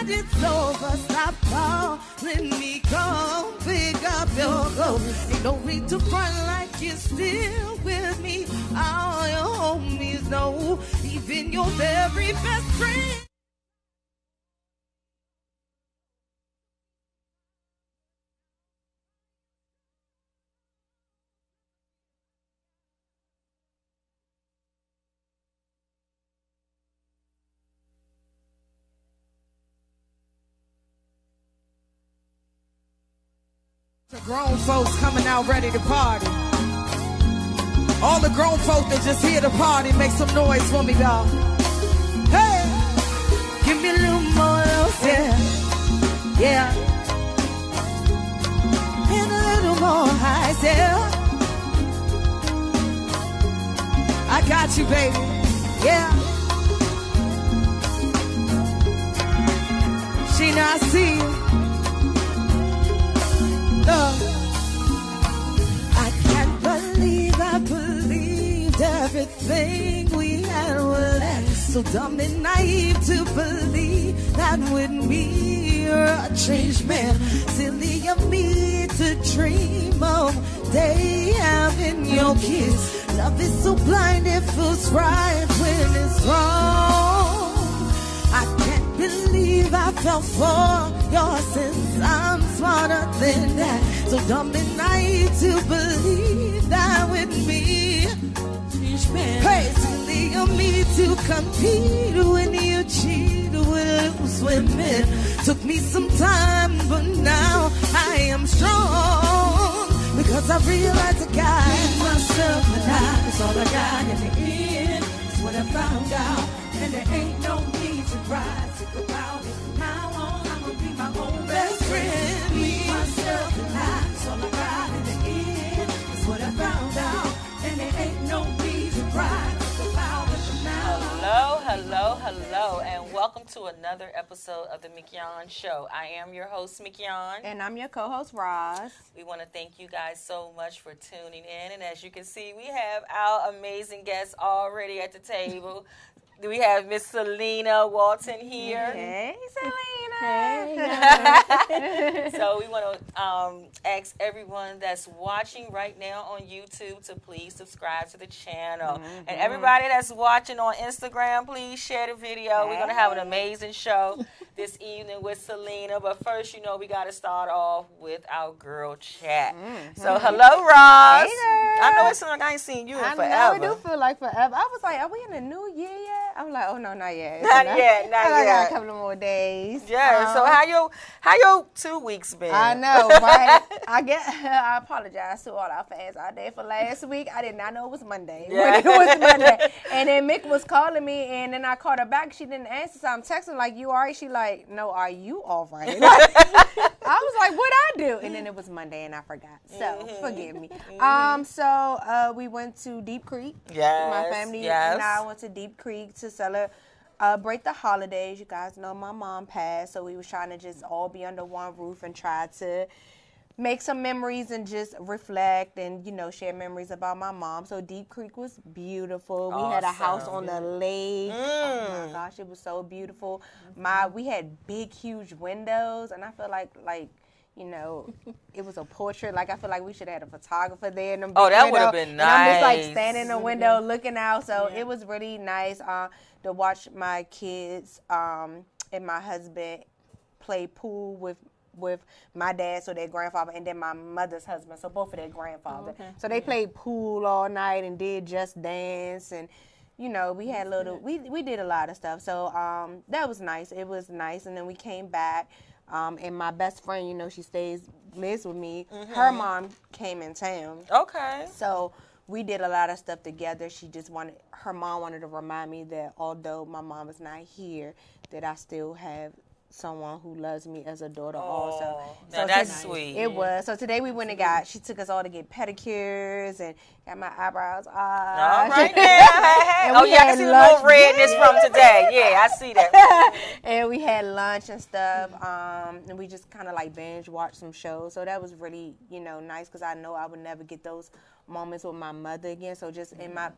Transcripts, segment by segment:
that it's over, stop calling me, come pick up your clothes. Ain't no need to front like you're still with me. All your homies know, even your very best friend. The grown folks coming out ready to party. All the grown folks that just here to party, make some noise for me, y'all. Hey, give me a little more love, yeah, yeah, and a little more highs, yeah. I got you, baby, yeah. Sheena, I see you. I can't believe I believed everything we had would last. So dumb and naive to believe that with me you're a changed man. Silly of me to dream of day having your kiss. Love is so blind, it feels right when it's wrong. I can't believe I fell for your sins. I'm smarter than that. So dumb and naive to believe that with me. Hey, silly of me to compete when you cheat with loose women. Took me some time, but now I am strong. Because I realized I got myself alive. It's all I got in the end. It's what I found out. And there ain't no need to cry, sick about it. Now on, I'ma be my own best friend. Me, myself, and I. It's all I got in the end. It's what I found out. And there ain't no need to cry, sick about it. Now Hello, and welcome to another episode of the Mignon Show. I am your host, Mignon. And I'm your co-host, Rozs. We want to thank you guys so much for tuning in. And as you can see, we have our amazing guests already at the table. We have Miss Selena Watson here. Hey, Selena. Hey. So we want to ask everyone that's watching right now on YouTube to please subscribe to the channel. Mm-hmm. And everybody that's watching on Instagram, please share the video. We're going to have an amazing show this evening with Selena. But first, we got to start off with our girl chat. Mm-hmm. So hello, Rozs. Hey, girl. I know it's something like I ain't seen you in forever. I know, it do feel like forever. I was like, are we in the new year yet? I'm like, oh, no, not yet. Not yet. I got a couple of more days. Yeah, so how your 2 weeks been? I know, right? I apologize to all our fans out there for last week. I did not know it was Monday. Yeah. It was Monday. And then Mick was calling me, and then I called her back. She didn't answer, so I'm texting like, you all right? She like, no, are you all right? I was like, what'd I do? And then it was Monday, and I forgot. So, forgive me. So we went to Deep Creek. Yes, My family and I went to Deep Creek to celebrate the holidays. You guys know my mom passed, so we was trying to just all be under one roof and try to make some memories and just reflect and, share memories about my mom. So Deep Creek was beautiful. We had a house on the lake. Oh, my gosh, it was so beautiful. We had big, huge windows, and I feel like it was a portrait. Like, I feel like we should have had a photographer there. That would have been nice. And I'm just, like, standing in the window looking out. So it was really nice to watch my kids and my husband play pool with my dad, so their grandfather, and then my mother's husband, so both of their grandfather. Okay. So they played pool all night and did Just Dance, and we had we did a lot of stuff. So that was nice. It was nice, and then we came back. And my best friend, she lives with me. Mm-hmm. Her mom came in town. Okay. So we did a lot of stuff together. Her mom wanted to remind me that although my mom is not here, that I still have someone who loves me as a daughter also. So that's sweet. It was. So today we went and she took us all to get pedicures and got my eyebrows all right now. I can see the little redness from today. Yeah, I see that. And we had lunch and stuff. And we just kind of like binge watched some shows. So that was really, nice because I know I would never get those moments with my mother again. So just in my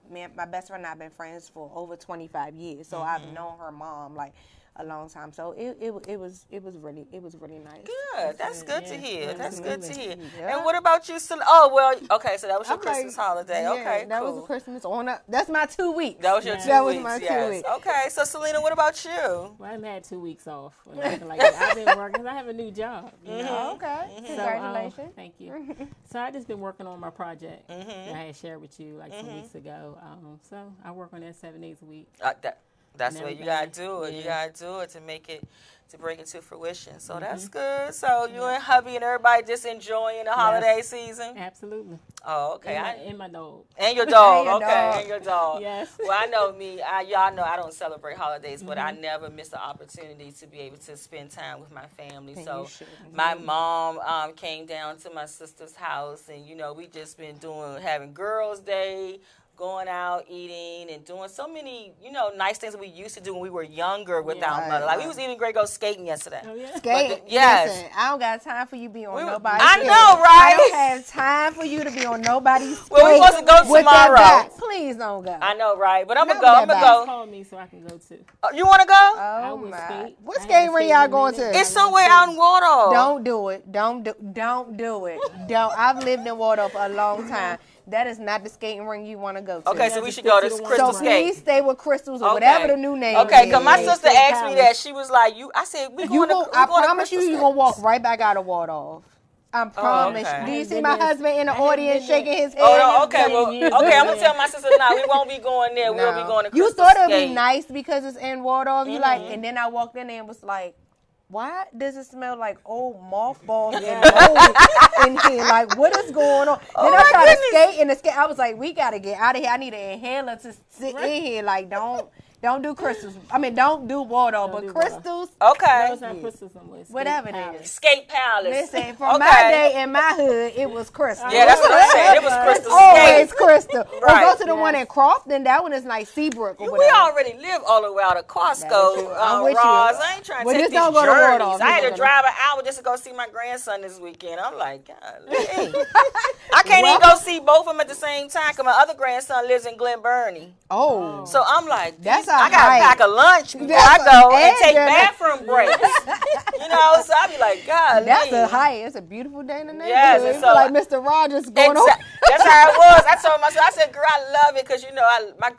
best friend and I have been friends for over 25 years. So I've known her mom like a long time. So it was really nice. Good. That's good to hear. That's good to hear. Yeah. And what about you? Oh, well, okay, so that was your Christmas holiday. Yeah, Okay, that cool. was a Christmas that's my 2 weeks. That was your 2 weeks. That was my 2 weeks. Okay, so Selena, what about you? Well, I haven't had 2 weeks off or nothing like that. I've been working. I have a new job. You know? Okay. Congratulations. Thank you. So I just been working on my project that I had shared with you like some weeks ago. So I work on that 7 days a week. That's what you gotta do. You gotta do it to bring it to fruition. So that's good. So you and hubby and everybody just enjoying the holiday season. Absolutely. Oh, okay. And my dog. And your dog. And your Okay, dog. and your dog. Yes. Well, I know me. Y'all know I don't celebrate holidays, but I never miss the opportunity to be able to spend time with my family. And So you should. my mom came down to my sister's house, and we just been having Girls' Day, going out, eating, and doing so many, nice things that we used to do when we were younger with our mother. Like, we was even great to go skating yesterday. Oh, yeah. Skating. Yes. Listen, I don't got time for you to be on nobody's I skate. know, right? I don't have time for you to be on nobody's skate. Well, we supposed to go with that tomorrow. back. Please don't go. I know, right? But I'm going to Not go. with I'm that going to go. Call me so I can go too. You want to go? I Oh would my. skate. What I skating haven't ring skated y'all in a going minute. to? It's somewhere out in Waldorf. Don't do it. Don't do it. Don't. I've lived in Waldorf for a long time. That is not the skating ring you want to go to. Okay, so we should go to Crystal So Skate. please stay with Crystals or whatever the new name is. Okay, because my sister Skate asked me that. Palace. She was like, I said, I promise you, you're going to walk right back out of Waldorf. I promise okay. you. Do you I see haven't my been husband in the I haven't audience been there. shaking his head? Oh, no, okay, well, years okay, I'm going to ago. tell my sister now. We won't be going there. We'll be going to Crystal You thought it would Skate. be nice because it's in Waldorf. You like, and then I walked in there and was like, why does it smell like old mothballs and mold in here? Like, what is going on? Then I tried to skate in the skate. I was like, we got to get out of here. I need an inhaler to sit in here. Like, don't do crystals. I mean, don't do Waldorf, but do crystals. Okay. No, it's not Crystal somewhere. It's Whatever Skate it Palace. is. Skate Palace. Listen, from my day in my hood, it was crystal. Yeah, that's what I said. It was Crystal Always Skate. crystal. Right. Or go to the one in Crofton. That one is like Seabrook or We whatever. already live all the way out of Costco, I'm with you. Rozs. I ain't trying to Well, take just these don't go to journeys. Waldorf. I had to Just drive an hour just to go see my grandson this weekend. I'm like, golly. I can't even go see both of them at the same time because my other grandson lives in Glen Burnie. Oh. So I'm like, That's I a got hike. to pack a lunch before That's I go a- and take and- bathroom breaks. So I be like, God, That's a hike. It's a beautiful day in the neighborhood. Yes, and You so- feel like Mr. Rogers going on. That's how it was. I told myself, I said, girl, I love it because,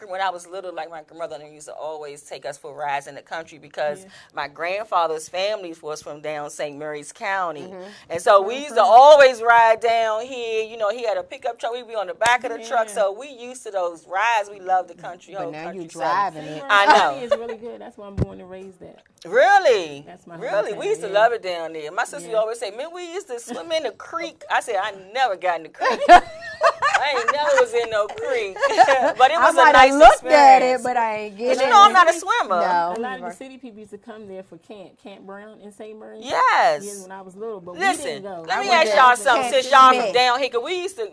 when I was little, like my grandmother used to always take us for rides in the country because my grandfather's family was from down St. Mary's County. And so we used to always ride down here. He had a pickup truck. We'd be on the back of the truck. So we used to those rides. We love the country. But now you country driving setting. it. I know. It's really good. That's why I'm born and raised at. Really? That's my Really? hometown, We used to love it down there. My sister always say, man, we used to swim in the creek. I said, I never got in the creek. I ain't never was in no creek. But it I was a might nice have looked at it, experience. but I ain't But getting it. I'm not a swimmer. No. A lot of the city people used to come there for Camp Brown in St. Mary's. Yes. Years when I was little, but we Listen, didn't go. let me went ask there y'all for something. Camp Since y'all Schmidt. from down here, 'cause we used to.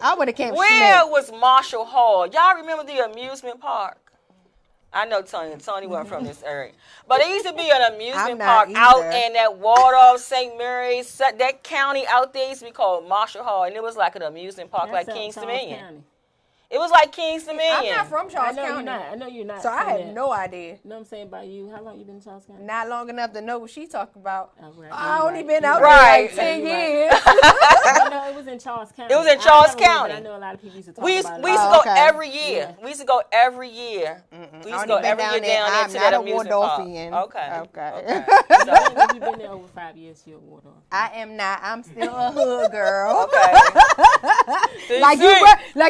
I would have Camp Where Schmidt. was Marshall Hall? Y'all remember the amusement park? I know Tony. Tony wasn't from this area. But it used to be an I'm amusement not park either. out in that Waldorf, St. Mary's, that county out there used to be called Marshall Hall. And it was like an amusement park That's like out Kings Charles Dominion. County. It was like Kings Dominion. I'm not from I Charles know you're County. not. I know you're not. So I from have that. no idea. You know what I'm saying about you? How long you been in Charles County? Not long enough to know what she talking about. Oh, right. I You're only right. been out You're there Right. like 10 You're right. years. No, it was in Charles County. It was in I Charles never went, but County. I know a lot of people used to talk We used about to it. go okay. every year. Yeah. We used to go every year. We used to Only go been every down year there. down I'm into not that a amusement park. Waldorfian. Okay. Okay. So, If you've been there over 5 years, you're a Waldorf. I am not. I'm still a hood girl. okay. Like DC.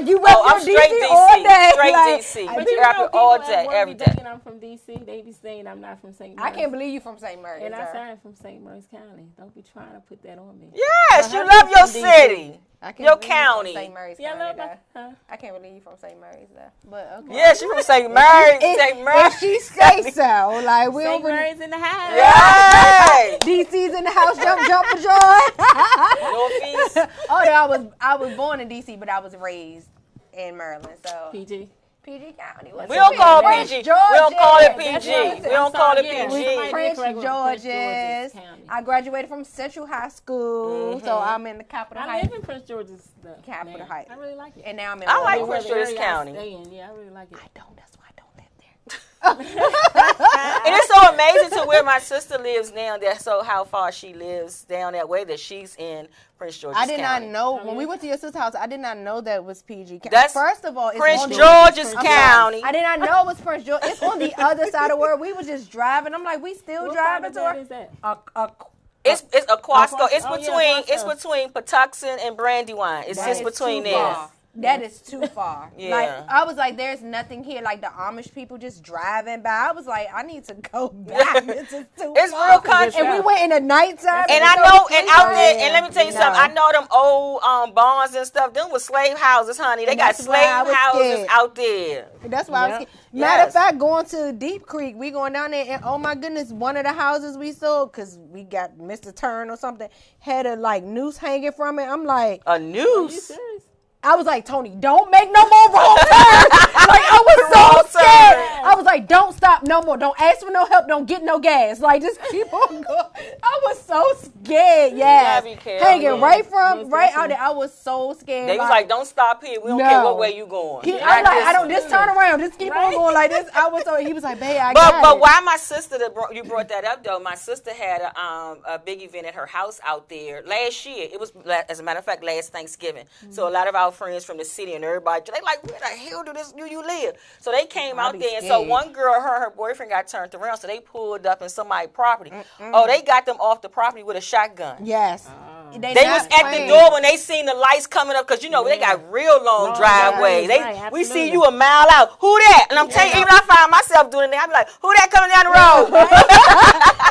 you rep Oh, I'm your straight DC all day. Straight Like, DC. But We you rap know, it all people at day, work every be day. thinking I'm from D.C. They be saying I'm not from St. I Mary's. can't believe you from St. Mary's. And I sir. signed from St. Mary's County. Don't be trying to put that on me. Yes, My you love your husband's from DC. city. I can't Your believe you from county. St. Mary's Yeah, I County, love though. my. Huh? I can't believe you from St. Mary's though. But okay. Yeah, she from St. Mary's. St. If Mary's. she say so, like we St. don't really. Mary's in the house. Yay! DC's in the house, jump for joy. Northeast. Oh no, I was born in DC, but I was raised in Maryland. So PG. PG County. We don't call it Prince PG. We don't call it George's. PG. We don't call it Yeah, PG. somebody- Prince Prince George's. George's County. I graduated from Central High School, so I'm in the Capitol I Heights. live in Prince George's. Capitol now. Heights. I really like it. And now I'm in I like Waldorf. Prince George's The area I County. stay in, yeah, I really like it. I don't. That's why I don't live there. And it's so amazing to where my sister lives now. How far she lives down that way that she's in Prince George's I did County. not know when we went to your sister's house. I did not know that it was PG County. That's First of all, it's Prince on the- George's County. I did not know it was Prince George. It's on the other side of the world. We were just driving. I'm like, we still What driving part to of that her. is that? It's Aquasco. It's Oh, between yeah, it's between Patuxent and Brandywine. It's That just is between too there. far. That is too far. Yeah. Like I was like, there's nothing here. Like the Amish people just driving by. I was like, I need to go back. It's just too It's far. real country. And we went in the nighttime. And I know, and out there, and let me tell you something. I know them old barns and stuff. Them was slave houses, honey. They And got that's why I slave was houses scared. out there. That's why I was Yep. scared. Matter of Yes. fact, going to Deep Creek, we going down there, and oh my goodness, one of the houses we sold, because we got Mr. Turn or something, had a like noose hanging from it. I'm like, A Are you noose. serious? I was like, Tony, don't make no more wrong turns. Like, I was Wrong so scared. turn. I was like, don't stop no more. Don't ask for no help. Don't get no gas. Like, just keep on going. I was so scared. Yeah. gotta be careful, Hanging yeah. right out there. I was so scared. They was like, don't stop here. We don't care what way you going. I'm like, this I don't, way. just turn around. Just keep on Right. going like this. I was so, he was like, babe, I got But it. why my sister you brought that up though? My sister had a big event at her house out there last year. It was, as a matter of fact, last Thanksgiving. So a lot of our friends from the city and everybody, they like, where the hell do you live? So they came out be there, and so scared. one girl, her boyfriend got turned around, so they pulled up in somebody's property. Oh, they got them off the property with a shotgun. Yes. They was at the door when they seen the lights coming up, because you know they got real long driveways. driveways, right, We see absolutely. you a mile out. Who that? And I'm telling you, even I find myself doing that. I be like, who that coming down the road?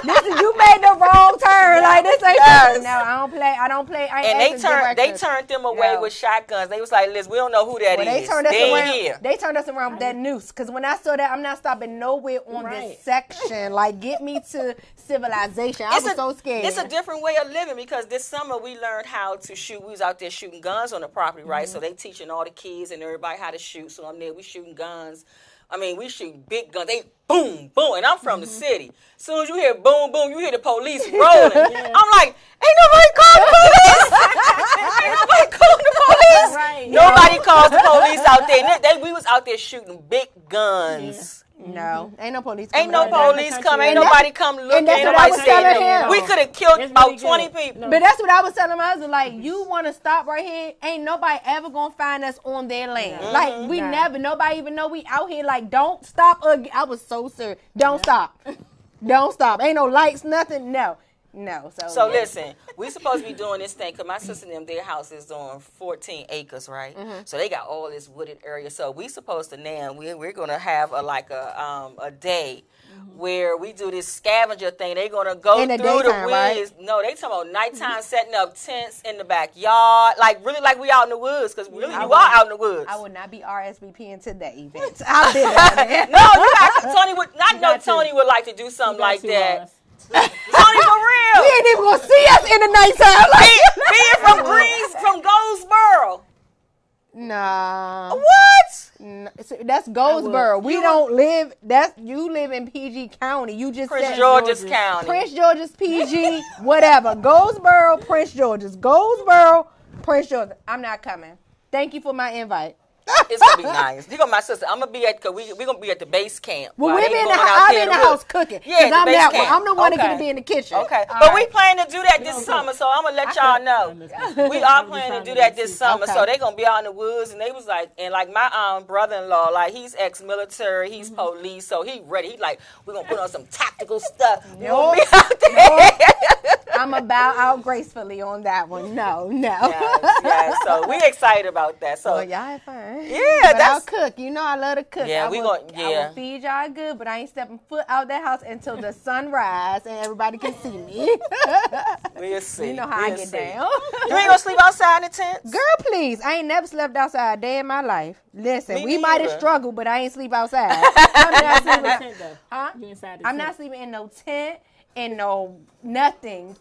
You made the wrong turn. Like, this ain't Yes. no, I don't play. I ain't And they asking directions. turned them away No. with shotguns. They was like, listen, we don't know who that Well, is. they turned us ain't around. here. They turned us around with that noose. Because when I saw that, I'm not stopping nowhere on this Right. section. Like, get me to civilization. I was so scared. It's a different way of living, because this summer we learned how to shoot. We was out there shooting guns on the property, right? So they teaching all the kids and everybody how to shoot. So I'm there, we shooting guns. I mean, we shoot big guns. They boom, boom. And I'm from the city. As soon as you hear boom, boom, you hear the police rolling. I'm like, ain't nobody called the police. Ain't nobody called the police. Right. Nobody calls the police out there. And we was out there shooting big guns. No, ain't no police. Ain't coming no out there. police coming. Ain't And nobody come looking. and that's Ain't what nobody I was telling saying him. we could have killed It's about really 20 good. people. No. But that's what I was telling him. I was like, you want to stop right here? Ain't nobody ever gonna find us on their land. Like, we never. Nobody even know we out here. Like, don't stop again. I was so serious. Don't stop. Don't stop. Ain't no lights, nothing. No. So listen, we supposed to be doing this thing, because my sister and them, their house is on 14 acres, right? So they got all this wooded area. So we supposed to now, we're going to have a day where we do this scavenger thing. They're going to go In the through the daytime, right? woods. No, they talking about nighttime setting up tents in the backyard. Like, really like we out in the woods, because really you are out in the woods. I would not be RSVPing to that event. I've been out there. No, you got, Tony would, I know Tony would like to do something like that. Tony, for real. He ain't even gonna see us in the nighttime. Like, Being from Goldsboro. nah. What? That's Goldsboro. We don't live. You live in PG County. You just Prince said George's County. Prince George's PG, whatever. Goldsboro, Prince George's. Goldsboro, Prince George's. I'm not coming. Thank you for my invite. It's gonna be nice. You gonna my sister. I'm gonna be at, cause we gonna be at the base camp. Well, while we they be in the going house. out I'm there in the woods. house cooking. Yeah, 'Cause the I'm base that camp. one. I'm the one that Okay. gonna be in the kitchen. Okay, All but right. we planning to do that this summer, so I'm gonna let y'all know. We are planning to do that this summer, Okay. so they gonna be out in the woods, and they was like, and like my brother-in-law, like he's ex-military, he's police, so he ready. He like, we gonna put on some tactical stuff. We gonna be out there. I'm gonna bow out gracefully on that one. No. Yes, so we excited about that. So Well, y'all have fun. Yeah, but I'll that's- cook. You know I love to cook. Yeah, I we will, gon- I yeah. will feed y'all good, but I ain't stepping foot out that house until the sun rise and everybody can see me. we'll see. You know how I We'll get see. down. You ain't gonna sleep outside in the tents? Girl, please. I ain't never slept outside a day in my life. Listen, Me we might have neither. struggled, but I ain't sleep outside. You inside the tent, though. Huh? You inside the I'm tent. not sleeping in no tent, in no nothing.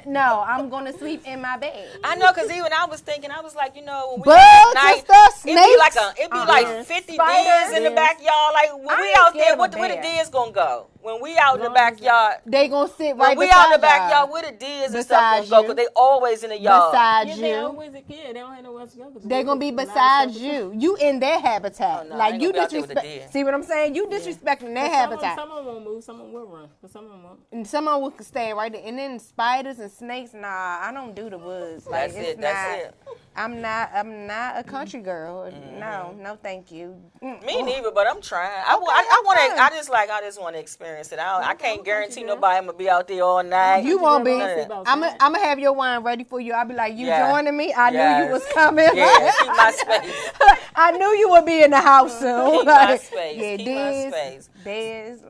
No, I'm gonna sleep in my bed. I know, cause even I was thinking, I was like, you know, when we Bugs at and night, stuff, it'd be like snakes. it'd be like 50 Spiders. deers in the backyard. Like when I we ain't out scared there, of a where the bear. deers gonna go? when we out in the backyard, they gonna sit right when we beside out in the y'all. backyard, where the deers and stuff gonna go? Because they always in the yard. Beside Yeah, you. they always a kid. They don't have nowhere else to go. They're gonna be beside you. You in their habitat. Oh, no, I like ain't you gonna be out there with the deer. disrespect. See what I'm saying? You disrespecting their habitat. Some of them won't move. Some of them will run. But some of them won't. And some of them will stay right there. And then spiders and snakes. Nah, I don't do the woods. Like, That's it. That's it. I'm not a country girl. No, thank you. Me neither, but I'm trying. I just want to experience it. I can't guarantee nobody I'm gonna be out there all night. You won't be. None of that. I'm gonna have your wine ready for you. I'll be like, you Yeah. joining me? I knew Yes. you was coming. Yeah, keep my space. I knew you would be in the house soon. Keep my space. Yeah, Keep my space. Bears.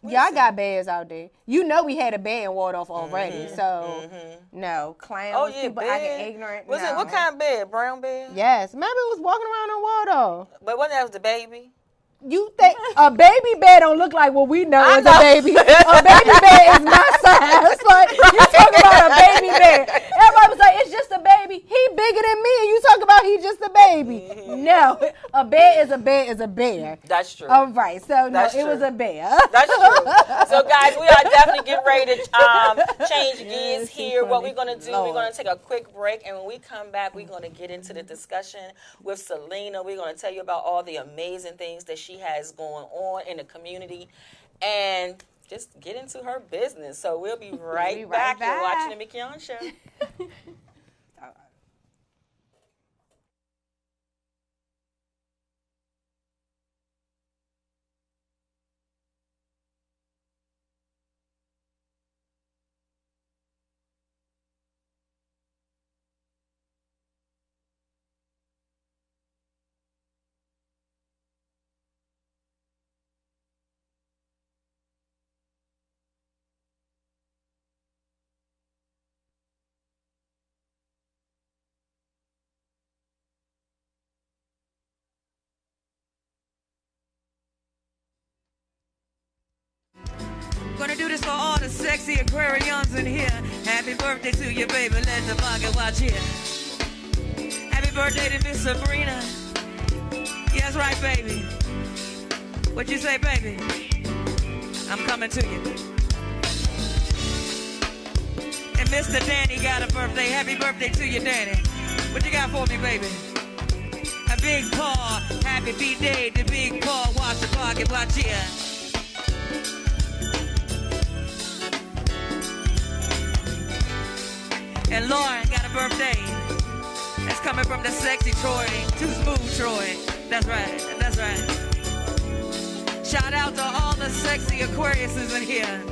Y'all got bears out there. You know we had a bear in Waldorf already. So no clowns. Oh yeah, people bear. acting ignorant. Was no. it what kind of bear? Brown bear? Yes, remember it was walking around on Waldorf. But wasn't that was the baby? You think a baby bear don't look like what we know as a baby? A baby bear is my size. Like you talk about a baby bear. Everybody was like, it's just a baby. He bigger than me, and you talk about he just a baby. No, a bear is a bear is a bear. That's true. All right, so That's no, it was true. a bear. That's true. So, guys, we are definitely getting ready to change gears here. What we're going to do, we're going to take a quick break. And when we come back, we're going to get into the discussion with Selena. We're going to tell you about all the amazing things that she has going on in the community and just get into her business. So, we'll be right back. You're watching the Mignon Show. Gonna do this for all the sexy Aquarians in here. Happy birthday to you, baby. Let the pocket watch here. Happy birthday to Miss Sabrina. Yes, right, baby. What you say, baby? I'm coming to you. And Mr. Danny got a birthday. Happy birthday to you, Danny. What you got for me, baby? A big paw. Happy B-Day to Big Paw. Watch the pocket watch here. And Lauren got a birthday. That's coming from the sexy Troy. Too smooth, Troy. That's right. That's right. Shout out to all the sexy Aquariuses in here.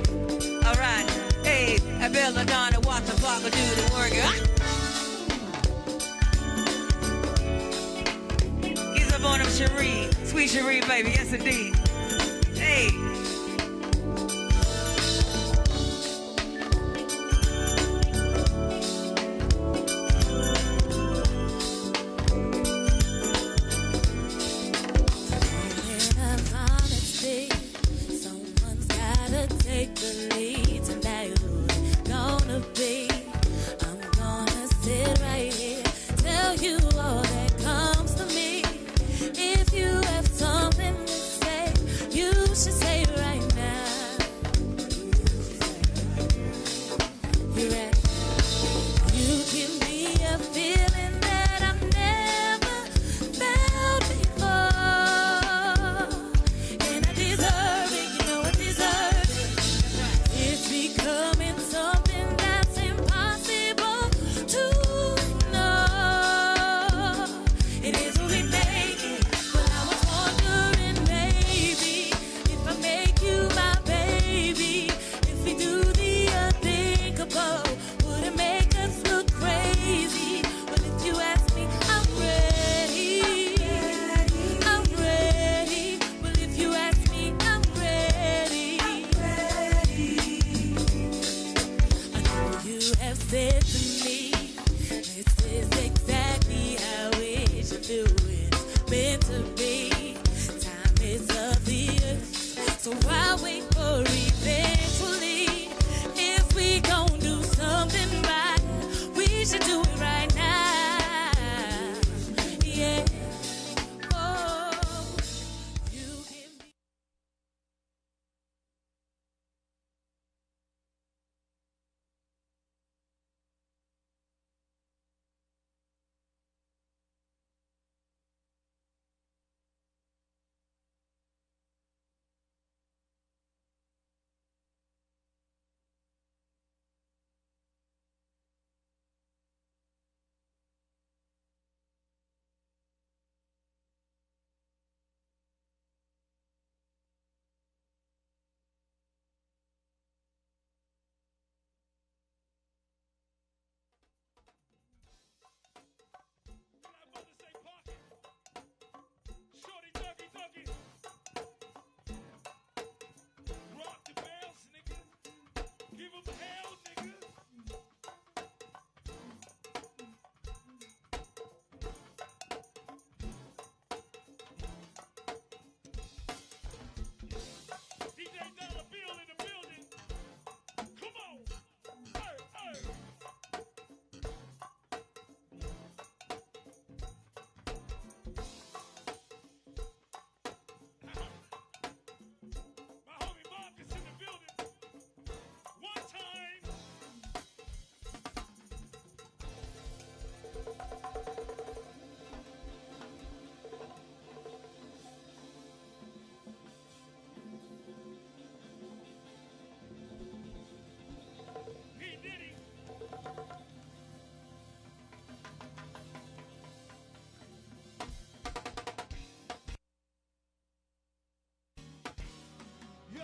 All right. Hey, I Belladonna, watch the clock do the work. He's up on him, Cherie. Sweet Cherie, baby. Yes, indeed. Hey.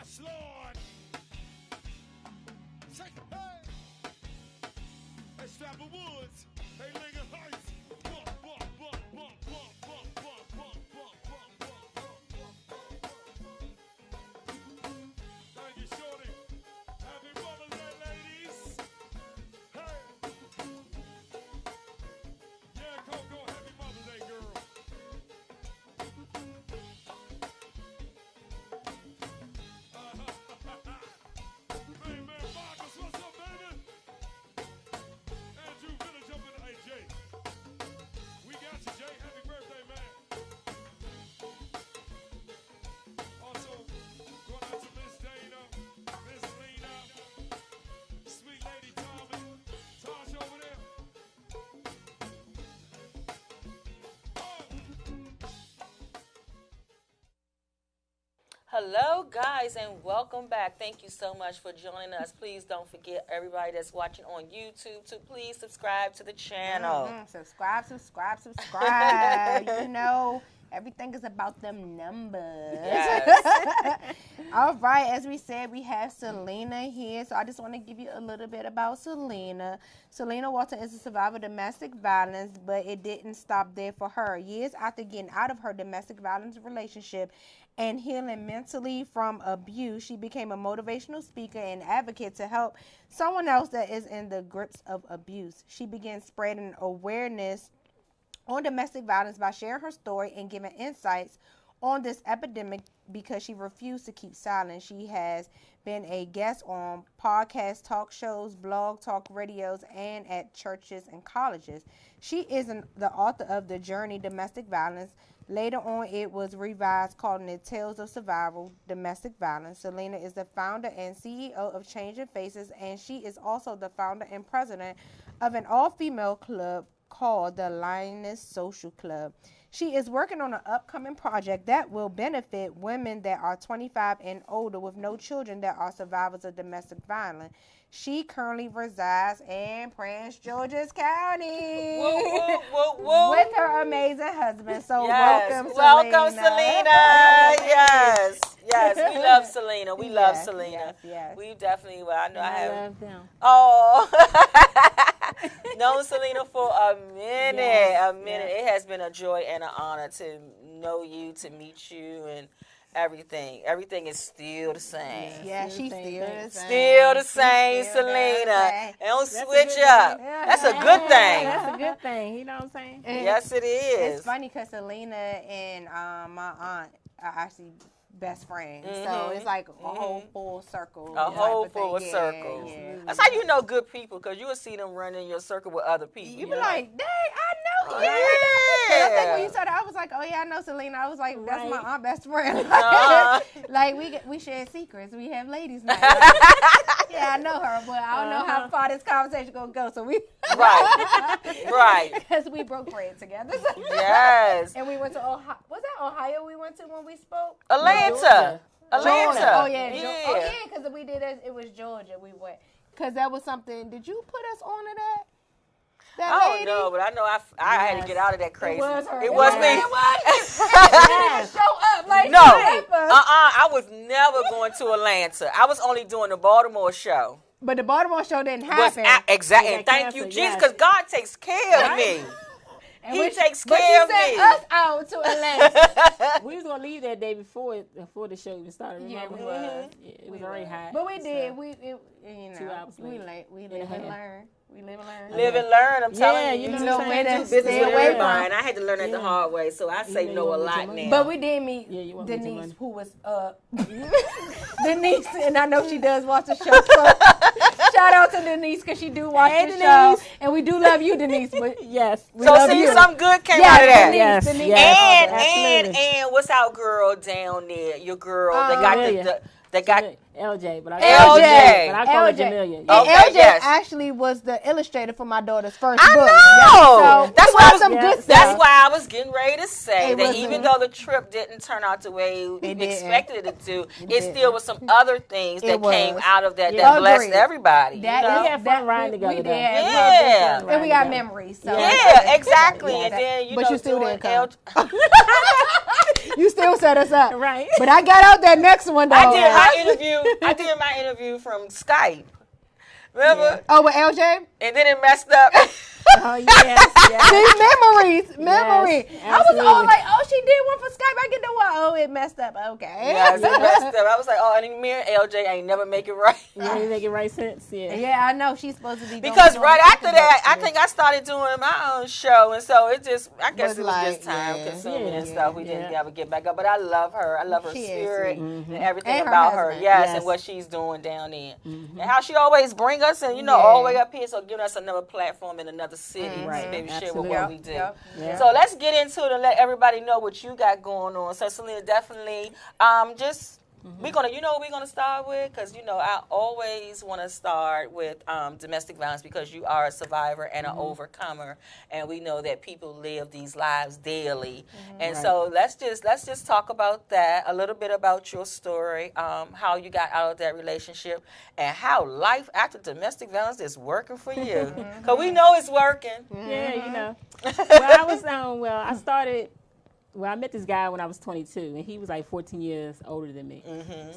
Yes, Lord. Hey. Hey, Strapper Woods. Hey, Lincoln Heights. Bump, bump, bump, bump, bump, bump, bump, bump, bump, bump, bump. Thank you, Shorty. Happy Mother's Day, ladies. Hey. Yeah, Coco, happy Mother's Day, girl. Hey, man, Marcus, what's up, baby? Andrew Village up in the AJ. We got you, Jay. Happy birthday, man. Also, going out to Miss Dana, Miss Lena, sweet lady Tommy, Tasha over there. Hello, guys, and welcome back. Thank you so much for joining us. Please don't forget, everybody that's watching on YouTube, to please subscribe to the channel. Subscribe. You know, everything is about them numbers. Yes. All right, as we said, we have Selena here. So I just want to give you a little bit about Selena. Selena Watson is a survivor of domestic violence, but it didn't stop there for her. Years after getting out of her domestic violence relationship and healing mentally from abuse, she became a motivational speaker and advocate to help someone else that is in the grips of abuse. She began spreading awareness on domestic violence by sharing her story and giving insights on this epidemic because she refused to keep silent. She has been a guest on podcasts, talk shows, blog talk radios, and at churches and colleges. She is the author of The Journey, Domestic Violence. Later on, it was revised, calling it Tales of Survival, Domestic Violence. Selena is the founder and CEO of Changing Faces, and she is also the founder and president of an all-female club called the Lioness Social Club. She is working on an upcoming project that will benefit women that are 25 and older with no children that are survivors of domestic violence. She currently resides in Prince George's County with her amazing husband. So welcome, Selena. Yes, we love Selena. We love Selena. Yes. We definitely. Well, I know I have. love them. Oh, known Selena for a minute. It has been a joy and an honor to know you, to meet you, and everything. Everything is still the same. Yeah, she's still the same. Still the same, Selena. And don't switch up. That's a good thing. That's a good thing. You know what I'm saying? Yes, it is. It's funny because Selena and my aunt are actually best friends. So it's like a whole full circle. A whole full circle. Yeah. That's how you know good people, because you will see them running your circle with other people. You be like, dang, I know him. Yeah. I think when you said that, I was like, oh yeah, I know Selena. I was like, that's my aunt best friend. Like we share secrets. We have ladies night. Yeah, I know her, but I don't know how far this conversation gonna go. So we right. Because we broke bread together. Yes. And we went to Ohio. Was that Ohio we went to when we spoke? Atlanta. Oh yeah, because we did it. It was Georgia. We went because that was something. Did you put us on to that? I don't know, but I know I had to get out of that crazy. It was her. It was me. It was. She didn't show up. Like, no. I was never going to Atlanta. I was only doing the Baltimore show. But the Baltimore show didn't happen. Exactly. And thank you, Jesus, because God takes care of me. And he takes care of me. But he sent us out to Atlanta. We was gonna leave that day before the show even started. Remember? Yeah, it was already hot. But we did. So. We 2 hours we late. late. We live and learn. We live and learn. Live and learn. I'm telling you. You know where to business stay with away everybody. from. And I had to learn that the hard way, so I say no a lot now. But we did meet Denise, who was Denise, and I know she does watch the show. So shout out to Denise because she do watch the show, and we do love you, Denise. But yes, we love see, you. something good came out of that. Denise. And what's our girl down there? Your girl that got LJ, but I call her LJ. Jamelia. And Okay, LJ yes. actually was the illustrator for my daughter's first I book. know. So That's it why was some good stuff. That's why I was getting ready to say It that was even a- though the trip didn't turn out the way we It didn't. expected it to, it didn't. still was some other things that It came was. out of that Yeah. that blessed Agreed. everybody. That you know? We had fun riding together. We though. did. Yeah. And we got memories. So Yeah, exactly. Yeah, And then but you still doing didn't come. You still set us up. Right. But I got out that next one though. I did my interview from Skype. Remember? Oh, with LJ? And then it messed up. Oh, yes. See, memories. I was all absolutely. like, oh, she did one for Skype. I get the one. Oh, it messed up. Okay. Yeah, it messed up. I was like, oh, and me and LJ ain't never make it right. You ain't making right sense. Yeah. Yeah, I know. She's supposed to be Because doing right after something that, I else. think I started doing my own show, and so it just, I guess Was it was like, just time yeah. consuming and Yeah, stuff. We didn't yeah. ever get back up, but I love her. I love her She is spirit sweet. and everything And her about her. husband. Yes, Yes. and what she's doing down there, and how she always bring us, and Yeah. all the way up here, so giving us another platform in another city, Right. to maybe share Absolutely. what we do. Yep. Yeah. So let's get into it and let everybody know what you got going on. So Selena, definitely, just we're gonna, what we're gonna start with, because I always want to start with domestic violence, because you are a survivor and an overcomer, and we know that people live these lives daily, and so let's just talk about that a little bit, about your story, how you got out of that relationship, and how life after domestic violence is working for you, because we know it's working. Yeah, Well, I started. Well, I met this guy when I was 22, and he was like 14 years older than me.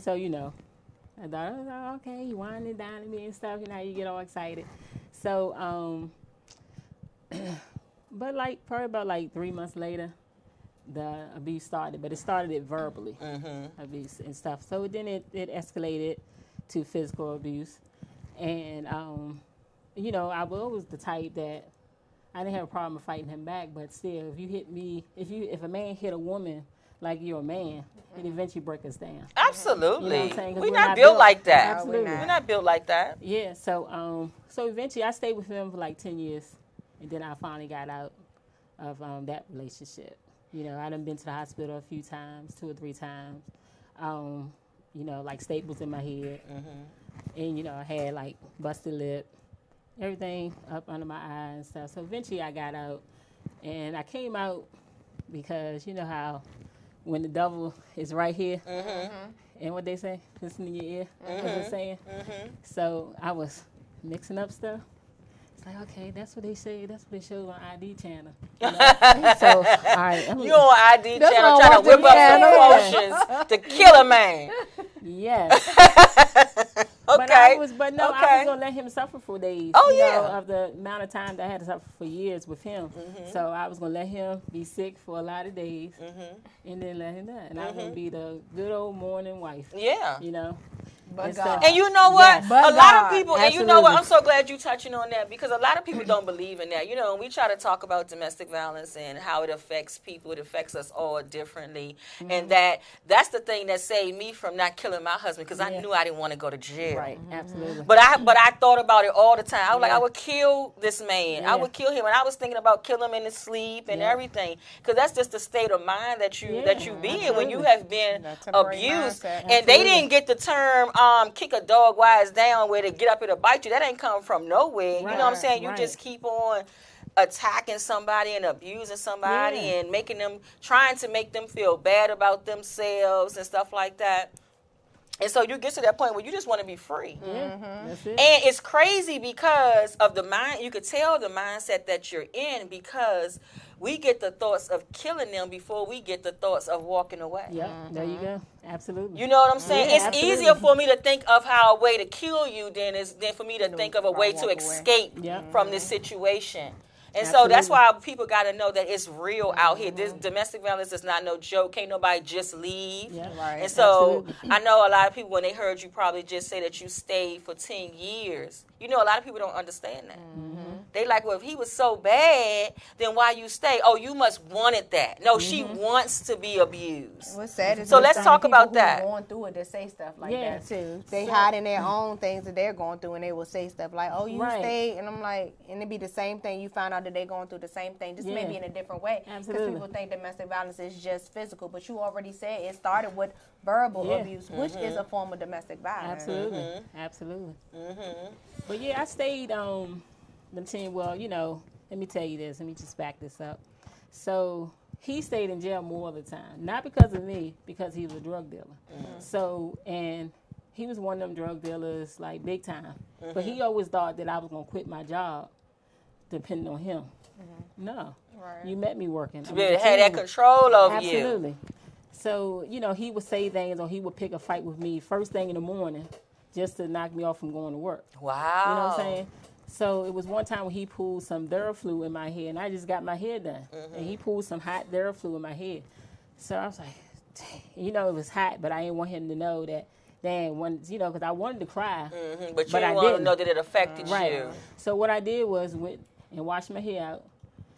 So, I thought, oh, okay, you winding down to me and stuff. You know how you get all excited. So, but probably about 3 months later, the abuse started. But it started verbally, abuse and stuff. So then it escalated to physical abuse, and I was the type that I didn't have a problem fighting him back, but still, if you hit me, if a man hit a woman like you're a man, it eventually break us down. Absolutely. You know what I'm saying? 'Cause We're not built like that. Absolutely. We're not built like that. Yeah, so eventually I stayed with him for 10 years, and then I finally got out of that relationship. I done been to the hospital a few times, 2 or 3 times. Staples in my head, and I had busted lip, everything up under my eye and stuff. So eventually I got out, and I came out because you know how when the devil is right here, and what they say, listen in your ear, what they're saying. So I was mixing up stuff. It's like, okay, that's what they say. That's what they show on ID channel. So, all right. You on ID That's channel what trying I to whip watch up the some emotions to kill a man. Yes. But I Okay. was Okay. gonna let him suffer for days. Oh, you know, yeah. of the amount of time that I had to suffer for years with him. So I was gonna let him be sick for a lot of days, and then let him die. And I was gonna be the good old morning wife. Yeah. You know. But And God. stuff. And you know what? Yes. But A lot of God. people, and you know what? Absolutely. I'm so glad you touching on that, because a lot of people don't believe in that. And we try to talk about domestic violence and how it affects people. It affects us all differently. And that's the thing that saved me from not killing my husband, because I knew I didn't want to go to jail. Right. Absolutely. But I thought about it all the time. I was like, I would kill this man. Yeah. I would kill him, and I was thinking about killing him in his sleep and Yeah. everything, because that's just the state of mind that you be in when you Absolutely. have been That's a great abused. mindset. And they Absolutely. didn't get the term kick a dog while it's down, where they get up here to bite you. That ain't come from nowhere. You know what I'm Right, saying? You right. just keep on attacking somebody and abusing somebody Yeah. and trying to make them feel bad about themselves and stuff like that. And so you get to that point where you just want to be free. Yeah. That's it. And it's crazy because of the mind. You could tell the mindset that you're in, because we get the thoughts of killing them before we get the thoughts of walking away. Yep. There you go. Absolutely. You know what I'm saying? Yeah, It's absolutely. easier for me to think of how a way to kill you than for me to think of a way to walk away. escape Yeah. from this situation. And so that's Absolutely. why people got to know that it's real out here. This domestic violence is not no joke. Can't nobody just leave. Yeah. Right. And so Absolutely. I know a lot of people, when they heard you probably just say that you stayed for 10 years, a lot of people don't understand that. They like, well, if he was so bad, then why you stay? Oh, you must wanted that. No, she wants to be abused. What's sad is So there's let's some talk people about who that. Going through it to say stuff like Yeah. that too. They hide in their own things that they're going through, and they will say stuff like, "Oh, you Right. stayed," and I'm like, and it be the same thing. You find out that they're going through the same thing, just maybe in a different way. Because Absolutely. people think domestic violence is just physical, but you already said it started with verbal abuse, which is a form of domestic violence. Absolutely. Absolutely. But yeah, I stayed them 10, well, you know, let me tell you this. Let me just back this up. So he stayed in jail more of the time. Not because of me, because he was a drug dealer. So, and he was one of them drug dealers, like, big time. But he always thought that I was going to quit my job depending on him. No. Right. You met me working. To be able to have that control over you. Absolutely. So, you know, he would say things or he would pick a fight with me first thing in the morning just to knock me off from going to work. Wow. You know what I'm saying? So it was one time when he pulled some Theraflu in my head, and I just got my hair done. And he pulled some hot Theraflu in my head. So I was like, dang. You know, it was hot, but I didn't want him to know that, dang, when, you know, because I wanted to cry. But you didn't want to know that it affected Right. you. So what I did was went and washed my hair out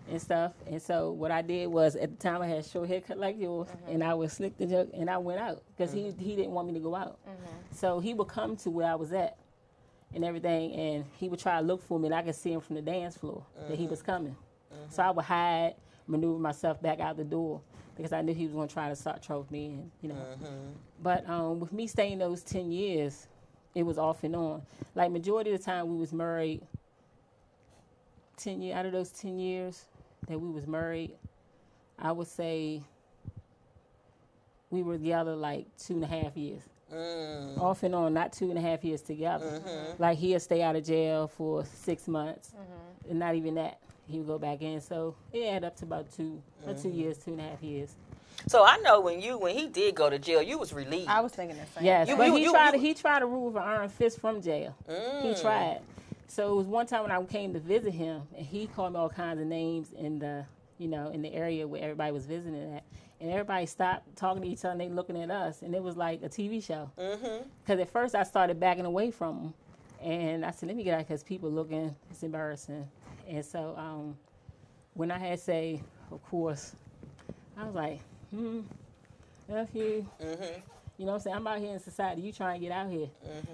and stuff. And so what I did was, at the time I had a short haircut like yours, and I would slick the joke, and I went out because he didn't want me to go out. So he would come to where I was at and everything, and he would try to look for me, and I could see him from the dance floor that he was coming. So I would hide, maneuver myself back out the door because I knew he was going to try to start trouble with me, and, you know. But with me staying those 10 years, it was off and on. Like, majority of the time we was married, 10 years, out of those 10 years that we was married, I would say we were together like 2.5 years. Off and on, not 2.5 years together. Like, he'd stay out of jail for 6 months, and not even that. He would go back in. So it added up to about 2 years, 2.5 years. So I know when he did go to jail, you was relieved. I was thinking the same. Yes, You- but you- he tried to rule with an iron fist from jail. He tried. So it was one time when I came to visit him, and he called me all kinds of names in the, you know, in the area where everybody was visiting at. And everybody stopped talking to each other, and they looking at us, and it was like a TV show. Because at first I started backing away from him, and I said, let me get out because people looking, it's embarrassing. And so when I had say, of course, I was like, F you. You know what I'm saying? I'm out here in society. You trying to get out here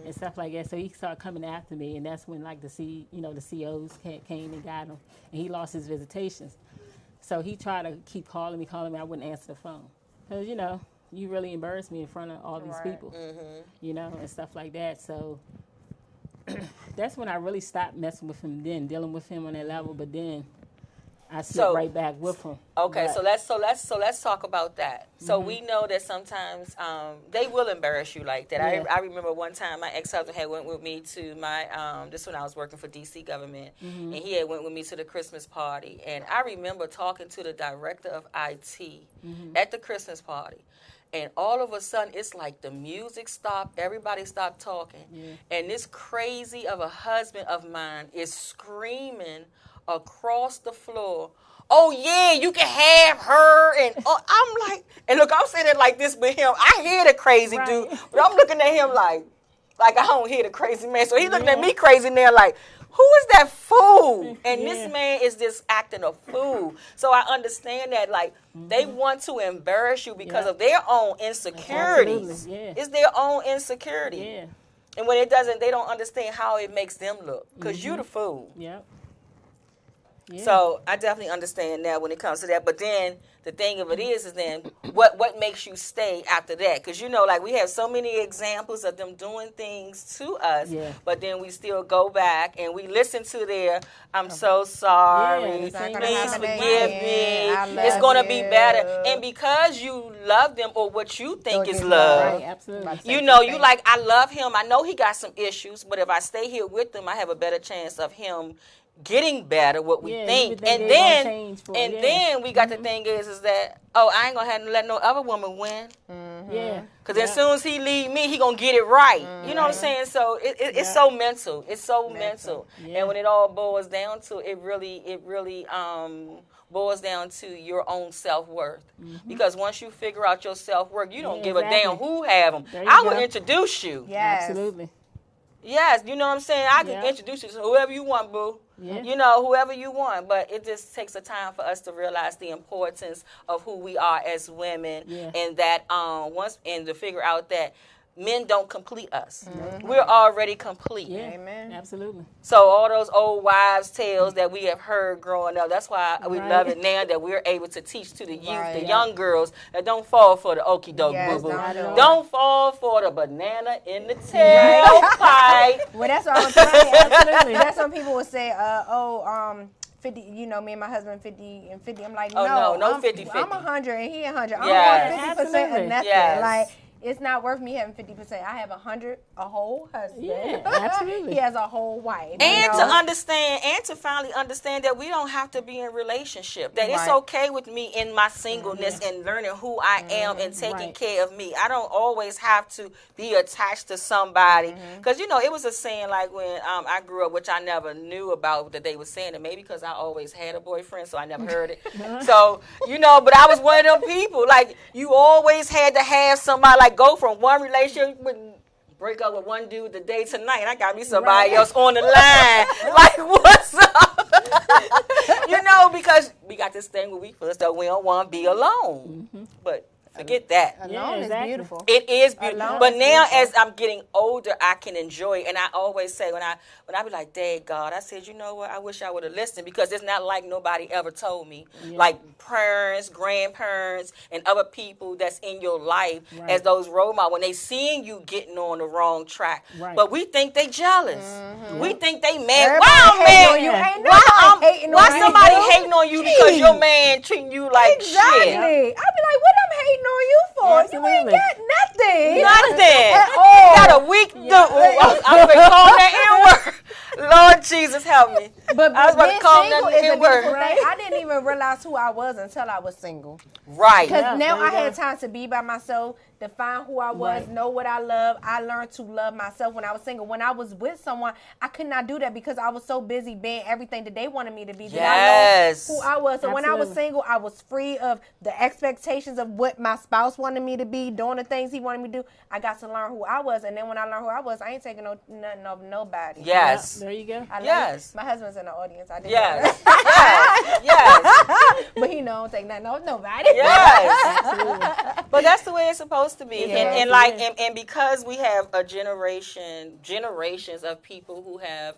and stuff like that. So he started coming after me, and that's when like the COs came and got him, and he lost his visitations. So he tried to keep calling me. I wouldn't answer the phone because, you know, you really embarrassed me in front of all these people, you know, and stuff like that. So that's when I really stopped messing with him. Then dealing with him on that level, but then I slipped right back with him. Okay, But- so let's talk about that. So we know that sometimes they will embarrass you like that. Yeah. I remember one time my ex-husband had went with me to my this when I was working for DC government, and he had went with me to the Christmas party, and I remember talking to the director of IT at the Christmas party. And all of a sudden, it's like the music stopped, everybody stopped talking, and this crazy of a husband of mine is screaming across the floor, oh yeah, you can have her, and I'm like, and look, I'm saying it like this with him. I hear the crazy dude, but I'm looking at him like I don't hear the crazy man. So he looking at me crazy now, like, who is that fool? And this man is just acting a fool. So I understand that, like, they want to embarrass you because of their own insecurities. Absolutely, yeah. It's their own insecurity. Yeah. And when it doesn't, they don't understand how it makes them look because you the fool. Yep. Yeah. So I definitely understand that when it comes to that. But then the thing of it is then what makes you stay after that? Because, you know, like we have so many examples of them doing things to us, but then we still go back and we listen to their, I'm so sorry, it's not gonna please happen forgive again. me, I it's going to love be you. better. And because you love them or what you think is love, Right, absolutely. you know, you like, I love him. I know he got some issues, but if I stay here with him, I have a better chance of him getting better, what we think. And then we got the thing is that, oh, I ain't gonna have to let no other woman win. Yeah. Because as soon as he leave me, he gonna get it right. You know what I'm saying? So it's so mental. It's so mental. Yeah. And when it all boils down to it, really boils down to your own self-worth. Because once you figure out your self-worth, you don't give a damn who have them. There you I will go. introduce you. Yes. Absolutely. Yes, you know what I'm saying? I can Yeah. introduce you to whoever you want, boo. Yeah. You know, whoever you want. But it just takes a time for us to realize the importance of who we are as women, Yeah. and that and to figure out that men don't complete us. We're already complete. Yeah. Amen. Absolutely. So all those old wives' tales that we have heard growing up, that's why we Right. love it now that we're able to teach to the youth, Right. the young girls, that don't fall for the okie doke Yes, boo boo. don't. Don't fall for the banana in the tailpipe. Well, that's what I'm saying. Absolutely. That's when people would say, 50, you know, me and my husband 50 and 50. I'm like, Oh, no, no, I'm 50-50. I'm 100 and he 100. I Yes. don't want 50% Absolutely. of nothing. Yes. Like, it's not worth me having 50%. I have 100, a whole husband. Yeah, absolutely. He has a whole wife. And you to know? understand, and to finally understand that we don't have to be in a relationship. That it's Right. okay with me in my singleness and learning who I am and taking Right. care of me. I don't always have to be attached to somebody. Because, you know, it was a saying like when I grew up, which I never knew about, that they were saying, and maybe because I always had a boyfriend, so I never heard it. So, you know, but I was one of them people. Like, you always had to have somebody, like, go from one relationship with break up with one dude today tonight. I got me somebody else on the line. Like, what's up? You know, because we got this thing where we feel as though we don't want to be alone. But forget that. Alone Yeah, is exactly. beautiful. It is beautiful. Alone But is now beautiful. as I'm getting older, I can enjoy it. And I always say when I be like, Dad, God, I said, you know what? I wish I would have listened, because it's not like nobody ever told me. Like parents, grandparents, and other people that's in your life Right. as those role models, when they seeing you getting on the wrong track. Right. But we think they jealous. We think they mad. Everybody Why I'm hating mad? on you. Ain't Why nobody hating why on you, somebody boo. hating on you because your man treating you like Exactly. shit? I'd be like, what I'm hating on you for? You ain't Absolutely. got nothing. Nothing. At all. Got a weak dude. I'm going to call that N-word. Lord Jesus, help me. But I was about to being call single that is a N-word. beautiful thing. I didn't even realize who I was until I was single. Right. Because Yeah, now there I you had go. time to be by myself, define who I was, Right. know what I love. I learned to love myself when I was single. When I was with someone, I could not do that because I was so busy being everything that they wanted me to be. That Yes. I know who I was. So when I was Absolutely. single, I was free of the expectations of what my spouse wanted me to be, doing the things he wanted me to do. I got to learn who I was. And then when I learned who I was, I ain't taking nothing of nobody. Yes. There you go. I love Yes. it. My husband's in the audience. I didn't Yes. know Yes. Yes. that. But he don't take nothing of nobody. Yes. But that's the way it's supposed to be. Yeah. And because we have a generations of people who have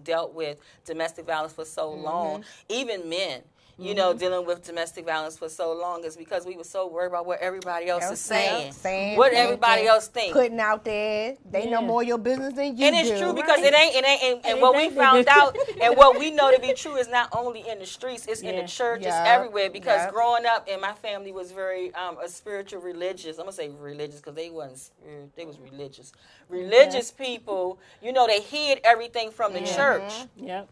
dealt with domestic violence for so long, even men, you know, dealing with domestic violence for so long, is because we were so worried about what everybody else is saying. What everybody else thinks. Putting out there, they know Yeah. more your business than you And it's do. true because it ain't and what we Exactly. found out and what we know to be true is not only in the streets, it's in Yeah. the church, Yeah. it's everywhere. Because Yeah. growing up, and my family was very a spiritual religious. I'm gonna say religious because they wasn't. They was religious. Religious people, you know, they hid everything from the church. Yep.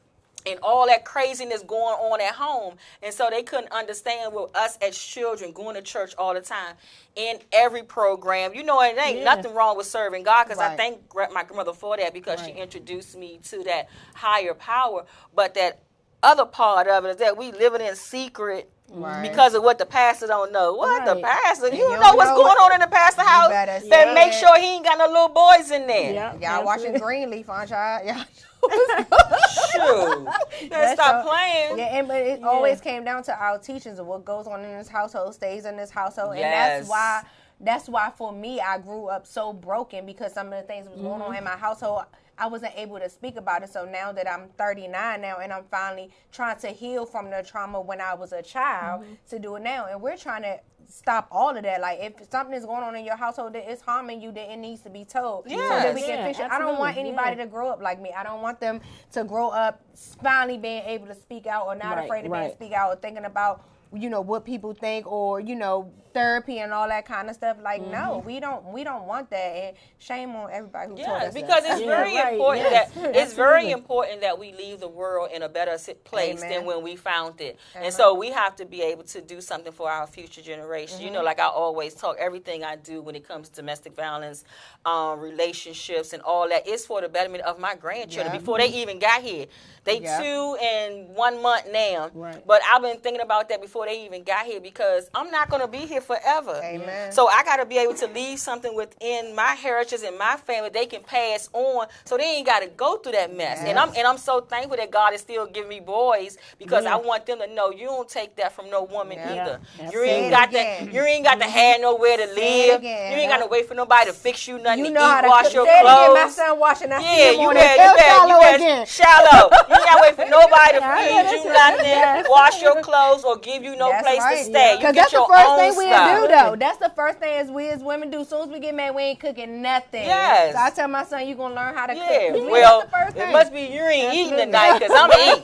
And all that craziness going on at home. And so they couldn't understand with us as children going to church all the time in every program. You know, it ain't Yeah. nothing wrong with serving God, because I Right. thank my grandmother for that, because she Right. introduced me to that higher power. But that other part of it is that we living in secret Right. because of what the pastor don't know. What the Right. pastor? You you know don't what's know going what- on in the pastor house? better Then say make it. sure he ain't got no little boys in there. Yep. Y'all watching Absolutely. Greenleaf, aren't y'all? Yeah. Shoot. Better That's stop all- playing. Yeah, and but it always came down to our teachings of what goes on in this household stays in this household, and Yes. that's why for me I grew up so broken, because some of the things that was going on in my household, I wasn't able to speak about it. So now that I'm 39 now, and I'm finally trying to heal from the trauma when I was a child, to do it now, and we're trying to stop all of that. Like, if something is going on in your household that is harming you, then it needs to be told so that we Yes. can Yeah, fix it. I don't want absolutely, anybody yeah. to grow up like me. I don't want them to grow up finally being able to speak out, or not Right, afraid of being right. speak out, or thinking about, you know, what people think, or, you know, therapy and all that kind of stuff. Like, no, we don't want that. And shame on everybody who taught Yeah, us because that. it's Yeah, very right, important yes, that it's very absolutely. important that we leave the world in a better place Amen. than when we found it. Amen. And so we have to be able to do something for our future generations. You know, like I always talk, everything I do when it comes to domestic violence, relationships, and all that is for the betterment of my grandchildren Yeah. before they even got here. They Yeah. 2 and 1 month now, Right. but I've been thinking about that before before they even got here, because I'm not going to be here forever. Amen. So I got to be able to leave something within my heritage and my family they can pass on, so they ain't got to go through that mess. Yes. And I'm so thankful that God is still giving me boys, because Yeah. I want them to know you don't take that from no woman Yeah. either. Yeah. You Say ain't it got again. to you ain't got to have nowhere to Say it live. again. You ain't got to wait for nobody to fix you nothing You to know how eat, to wash cook. your Say it again. My clothes. son washing. I see Yeah, him you on better, it. Tell Shallow you again. shallow. You ain't gotta wait for nobody to Yeah, feed you nothing, wash your clothes, or give you no That's place right. to stay. You Because get that's the your first own thing we stuff. do, though. That's the first thing as we as women do. As soon as we get married, we ain't cooking nothing. Yes. So I tell my son, you going to learn how to cook. Yeah, 'Cause well, that's the first it thing. must be you ain't eating tonight, because I'm eating.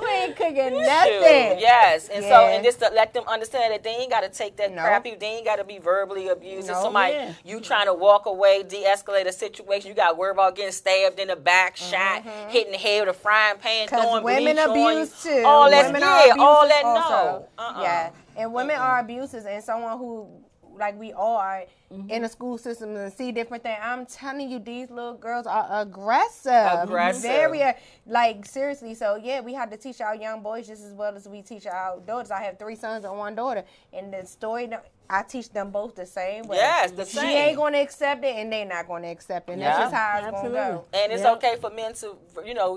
We ain't cooking Shoot, nothing. yes, and so Yeah. and just to let them understand that they ain't got to take that No. crappy. They ain't got to be verbally abused. If No. somebody Yeah. you trying to walk away, de-escalate a situation, you got to worry about getting stabbed in the back, shot, hitting the head with a frying pan, Because throwing women bleach on abuse you. too. All that, Women yeah, are abusers all that. also. No, Yeah, and women are abusers, and someone who, like we all are, Mm-hmm. in the school system and see different things. I'm telling you, these little girls are aggressive. Aggressive. Very, like, seriously. So, yeah, we have to teach our young boys just as well as we teach our daughters. I have 3 sons and 1 daughter. And the story, I teach them both the same way. Yes, the She same. ain't going to accept it, and they not going to accept it. And that's Yeah. just how it's going to Absolutely. go. And it's Yep. okay for men to,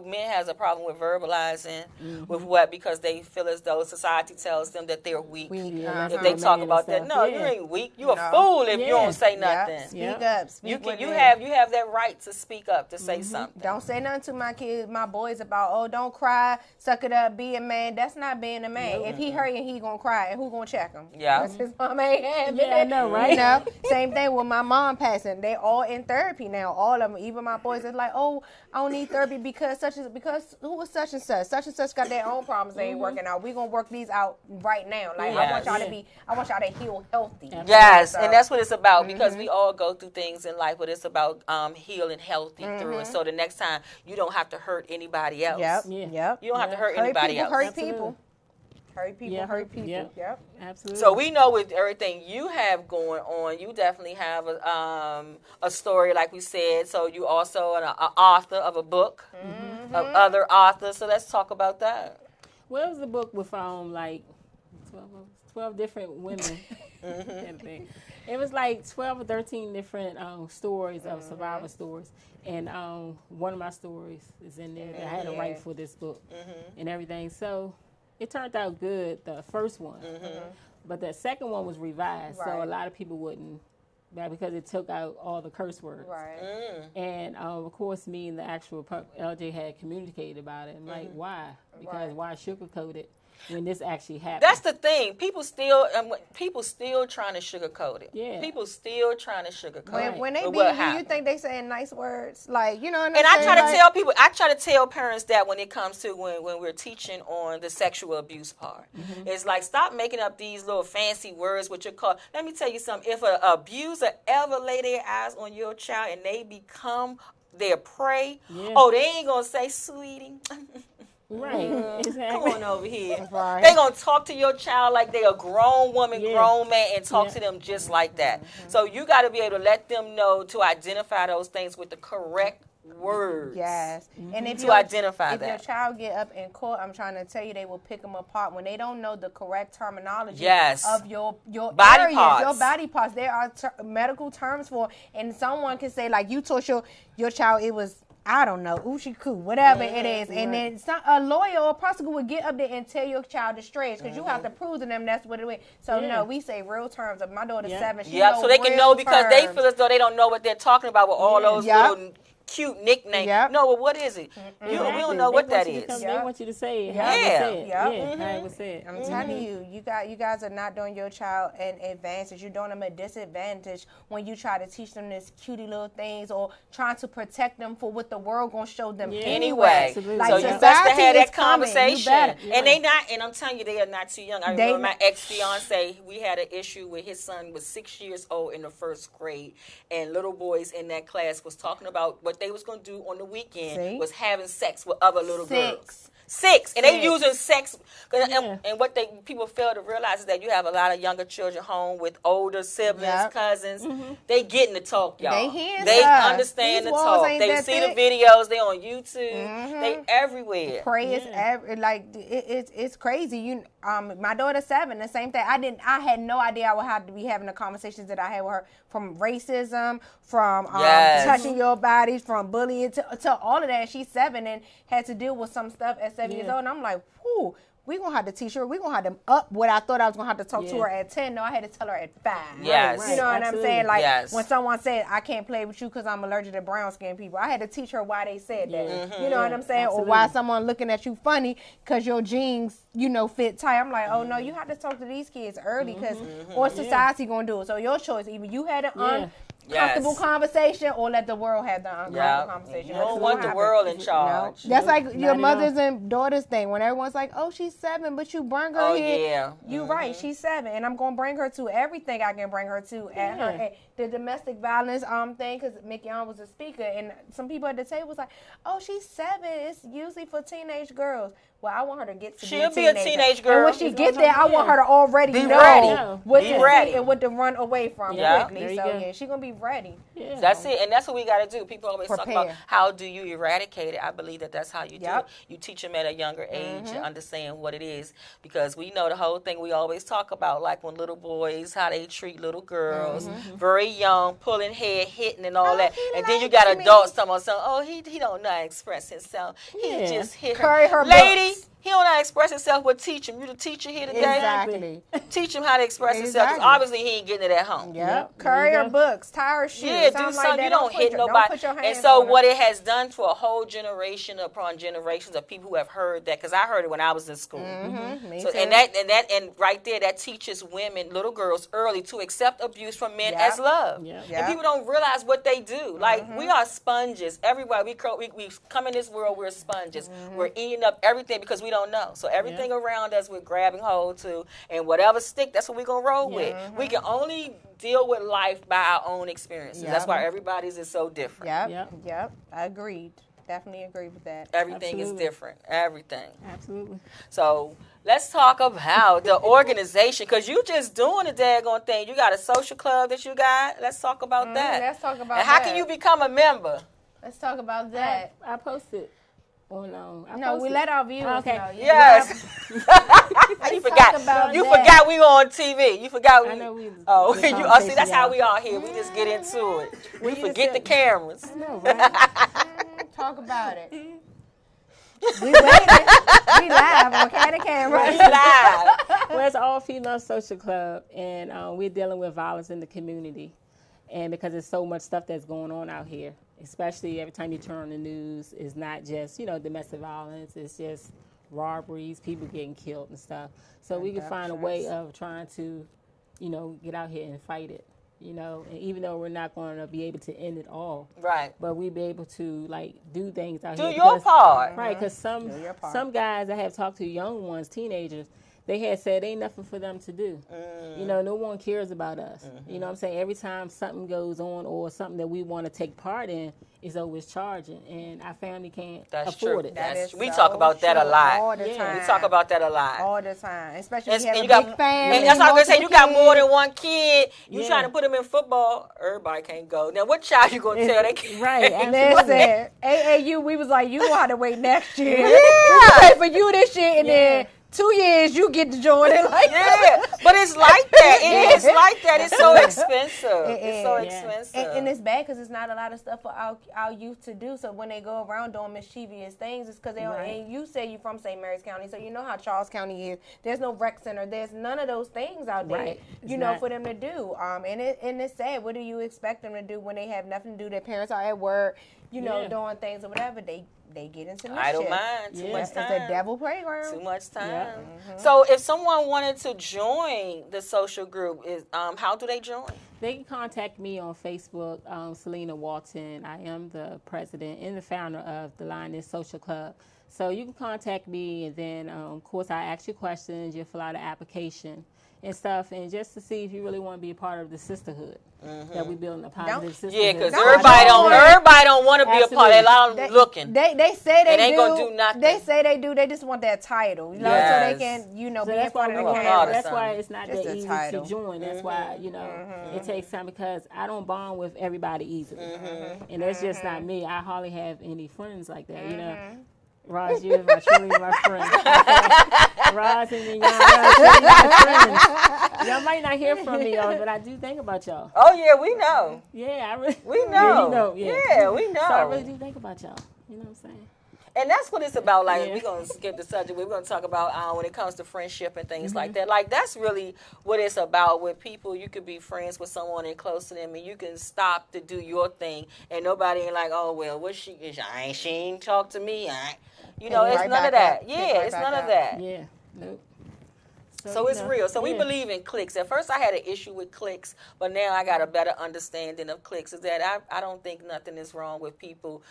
men has a problem with verbalizing with what, because they feel as though society tells them that they're weak. Weak, Yeah, If uh-huh. they talk man about and that, stuff. no, Yeah. you ain't weak. You a No. fool if you Yeah. don't say Yep. nothing. Speak Yeah. up. Speak You can, with you me. have that right to speak up, to say something. Don't say nothing to my kids, my boys about, oh, don't cry, suck it up, be a man. That's not being a man. If he hurting, he gonna cry, and who gonna check him? Yeah. That's his mom ain't having Yeah, I it. know, right? You know, same thing with my mom passing. They all in therapy now. All of them, even my boys, is like, oh, I don't need therapy because because who was such and such? Such and such got their own problems. They ain't working out. We gonna work these out right now. Like I want y'all Yes. to be. I want y'all to heal healthy. Yes, So- and that's what it's about, because we all go through things in life, but it's about healing healthy through. And so the next time, you don't have to hurt anybody else. Yep. Yeah. Yep. You don't have to hurt Hurt anybody people. else. Hurt Absolutely. people. Hurt people. Yeah. Hurt people. Yep. Yep. Absolutely. So we know with everything you have going on, you definitely have a story, like we said. So you also an author of a book of other authors. So let's talk about that. Well, it was a book with like 12 different women. And thing. It was like 12 or 13 different stories of survivor stories. And one of my stories is in there that I had to write for this book and everything. So it turned out good, the first one. But the second one was revised. So Right. a lot of people wouldn't, because it took out all the curse words. Right. And of course, me and the actual LJ had communicated about it. And like, why? Because Right. why sugarcoat it when this actually happened? That's the thing. People still trying to sugarcoat it. Yeah. People still trying to sugarcoat it. When they But be, what do you happened? think they saying nice words? Like, you know what I'm And I saying? try to Like, tell people, I try to tell parents that when it comes to when we're teaching on the sexual abuse part, it's like, stop making up these little fancy words with your call. Let me tell you something. If an abuser ever lay their eyes on your child and they become their prey, Yeah. oh, they ain't gonna say, sweetie, Right. Exactly. come on over here. Right. They gonna talk to your child like they a grown woman, Yeah. grown man, and talk Yeah. to them just like that. So you got to be able to let them know to identify those things with the correct words. Yes. And if To identify if your that. child get up in court, I'm trying to tell you, they will pick them apart when they don't know the correct terminology Yes. of your Body areas, parts. your body parts. There are medical terms for, and someone can say like, you taught your child it was, I don't know, Uchiku, whatever it is. And then a lawyer or a prosecutor would get up there and tell your child the straight, because you have to prove to them that's what it is. So, Yeah. no, we say real terms. My daughter's Yeah. 7. She Yep, know so they can real know, because they terms. feel as though they don't know what they're talking about with all those Yep. little cute nicknames. Yep. No, well, what is it? We don't know what that is. They Yeah. want you to say it. Yeah. How it was Yeah. said. Yeah. Yeah. How it was said. I'm telling you, you guys are not doing your child an advantage. You're doing them a disadvantage when you try to teach them this cutie little things or trying to protect them for what the world gonna show them Anyway, anyway. Absolutely. Like, so you best society to have is that coming. You conversation. better. And they not, and I'm telling you, they are not too young. I They remember my not- ex-fiance, we had an issue where his son was 6 years old in the first grade, and little boys in that class was talking about what they was going to do on the weekend See? was having sex with other little girls. 6. 6, and they Six. using sex, Yeah. and what people fail to realize is that you have a lot of younger children home with older siblings, Yep. cousins. They getting the talk, y'all. They hear They stuff. understand These the walls talk. ain't They that see the thick. videos. They on YouTube. They everywhere. Pray is it's crazy. My daughter's 7. The same thing. I had no idea I would have to be having the conversations that I had with her, from racism, from Yes. touching your bodies, from bullying to all of that. She's 7 and had to deal with some stuff at 7 years old. And I'm like, whew. We're going to have to teach her. We're going to have to up what I thought I was going to have to talk to her at 10. No, I had to tell her at 5. Yes. You know what Absolutely. I'm saying? Like, Yes. when someone said, I can't play with you because I'm allergic to brown skinned people, I had to teach her why they said that. You know what I'm saying? Absolutely. Or why someone looking at you funny because your jeans, fit tight. I'm like, oh, no, you have to talk to these kids early because or society going to do it. So your choice. Either you had an uncomfortable conversation or let the world have the uncomfortable conversation. You don't want the world in charge. That's like your at mothers and daughters thing. When everyone's like, oh, she's 7, but you bring her here. Yeah. You right, she's 7, and I'm gonna bring her to everything I can bring her to at her at the domestic violence thing, because Mignon was a speaker, and some people at the table was like, oh, she's 7. It's usually for teenage girls. Well, I want her to get to She'll be a teenage girl. And when she get there, I want her to already Be know ready. what Be to ready. see and what to run away from Yeah. quickly. There you So go. yeah, she's gonna be ready. Yeah. That's it, and that's what we got to do. People always talk about Prepare. how do you eradicate it. I believe that that's how you do Yep. it. You teach them at a younger age and understand what it is, because we know the whole thing we always talk about, like when little boys, how they treat little girls, very young, pulling hair, hitting and all that, he and then you likes got me. adults talking about, oh, he don't know how to express himself. He Yeah. just hit Carry her lady. books. He don't know how to express himself. But teach him. You the teacher here today. Exactly. Teach him how to express himself. Because Exactly. obviously he ain't getting it at home. Yep. There Carry you her go. books, tie her shoes. Yeah, do something something. like that. You don't hit Don't nobody. put your And hands so on her. what it has done for a whole generation upon generations of people who have heard that, because I heard it when I was in school. Me So too. and right there, that teaches women, little girls, early to accept abuse from men Yep. as love. Yep. Yep. And people don't realize what they do. Like we are sponges. Everywhere we come in this world, we're sponges. We're eating up everything because we don't know. So everything around us, we're grabbing hold to, and whatever stick, that's what we're gonna roll with. We can only deal with life by our own experiences. That's Yep. why everybody's is so different. Yep. I agreed. Definitely agree with that. Everything is Absolutely. different. Everything. Absolutely. So let's talk about the organization, because you just doing the daggone thing. You got a social club that you got. Let's talk about that. Let's talk about And how that. can you become a member? Let's talk about that. I posted on. I No, we posted. let our viewers Okay. know. Yes. you forgot. about You that. forgot we were on TV. You forgot we. I know we. Oh, the see, that's conversation, how y'all. we are here. We just get into it. We just forget the said- cameras. I know, right? Talk about it. We waiting. We live on Candy We Camera. live. Well, it's all female social club, and we're dealing with violence in the community, and because there's so much stuff that's going on out here, especially every time you turn on the news, it's not just domestic violence, it's just robberies, people getting killed and stuff. So we can find a way of trying to, get out here and fight it. And even though we're not going to be able to end it all, Right. but we be able to do things out Do here. your because- part. Right, because your part. some guys I have talked to, young ones, teenagers, they had said ain't nothing for them to do. No one cares about us. You know what I'm saying? Every time something goes on or something that we want to take part in, is always charging, and our family can't That's afford true. it. That That's, is we so talk about that a true. lot. All the Yeah. time. We talk about that a lot. all the time, especially And, if you have and a you got, big family. and that's what I'm gonna say. You got multiple more than kids. one kid. You Yeah. trying to put them in football. Everybody can't go. Now, what child you gonna tell they can't? Right, absolutely. Listen, AAU, we was like, you gonna have to wait next year. Yeah. We pay for you this year, and then 2 years you get to join it. Like, Yeah, but it's like that. It is like that. It's so expensive. It It's so is. Yeah. expensive. and it's bad because it's not a lot of stuff for our youth to do. So when they go around doing mischievous things, it's because they don't. Right. And you say you're from St. Mary's County, so you know how Charles County is. There's no rec center. There's none of those things out there. Right. It's You know, not. for them to do. And it's sad. What do you expect them to do when they have nothing to do? Their parents are at work. Yeah. Doing things or whatever. They get into mischief. I don't mind. Too Yeah. much It's time. a devil playground. Too much time. Yeah. So, if someone wanted to join the social group, how do they join? They can contact me on Facebook, Selena Watson. I am the president and the founder of the Lioness Social Club. So you can contact me, and then, of course, I ask you questions. You fill out an application, and stuff, and just to see if you really want to be a part of the sisterhood that we building a positive sisterhood. Yeah, because everybody don't want to be a part. They lot of looking. They say they ain't do. gonna do nothing. They say they do. They just want that title, so they can, be a part of the game. That's why it's not Just that a easy title. to join. That's why it takes time, because I don't bond with everybody easily, and that's just not me. I hardly have any friends like that. Rozs, you are truly my friend. Rozs and Mignon, y'all truly my friends. Y'all might not hear from me, but I do think about y'all. Oh yeah, we know. Yeah, I really. We know. Yeah, you know. Yeah, we know. So I really do think about y'all. You know what I'm saying? And that's what it's about. Like, we're going to skip the subject. We're going to talk about when it comes to friendship and things like that. Like, that's really what it's about with people. You could be friends with someone and close to them, and you can stop to do your thing, and nobody ain't like, oh, well, what she ain't talk to me. It's none of that. Yeah, it's none of that. Yeah, nope. So it's real. So we believe in cliques. At first I had an issue with cliques, but now I got a better understanding of cliques. Is that I don't think nothing is wrong with people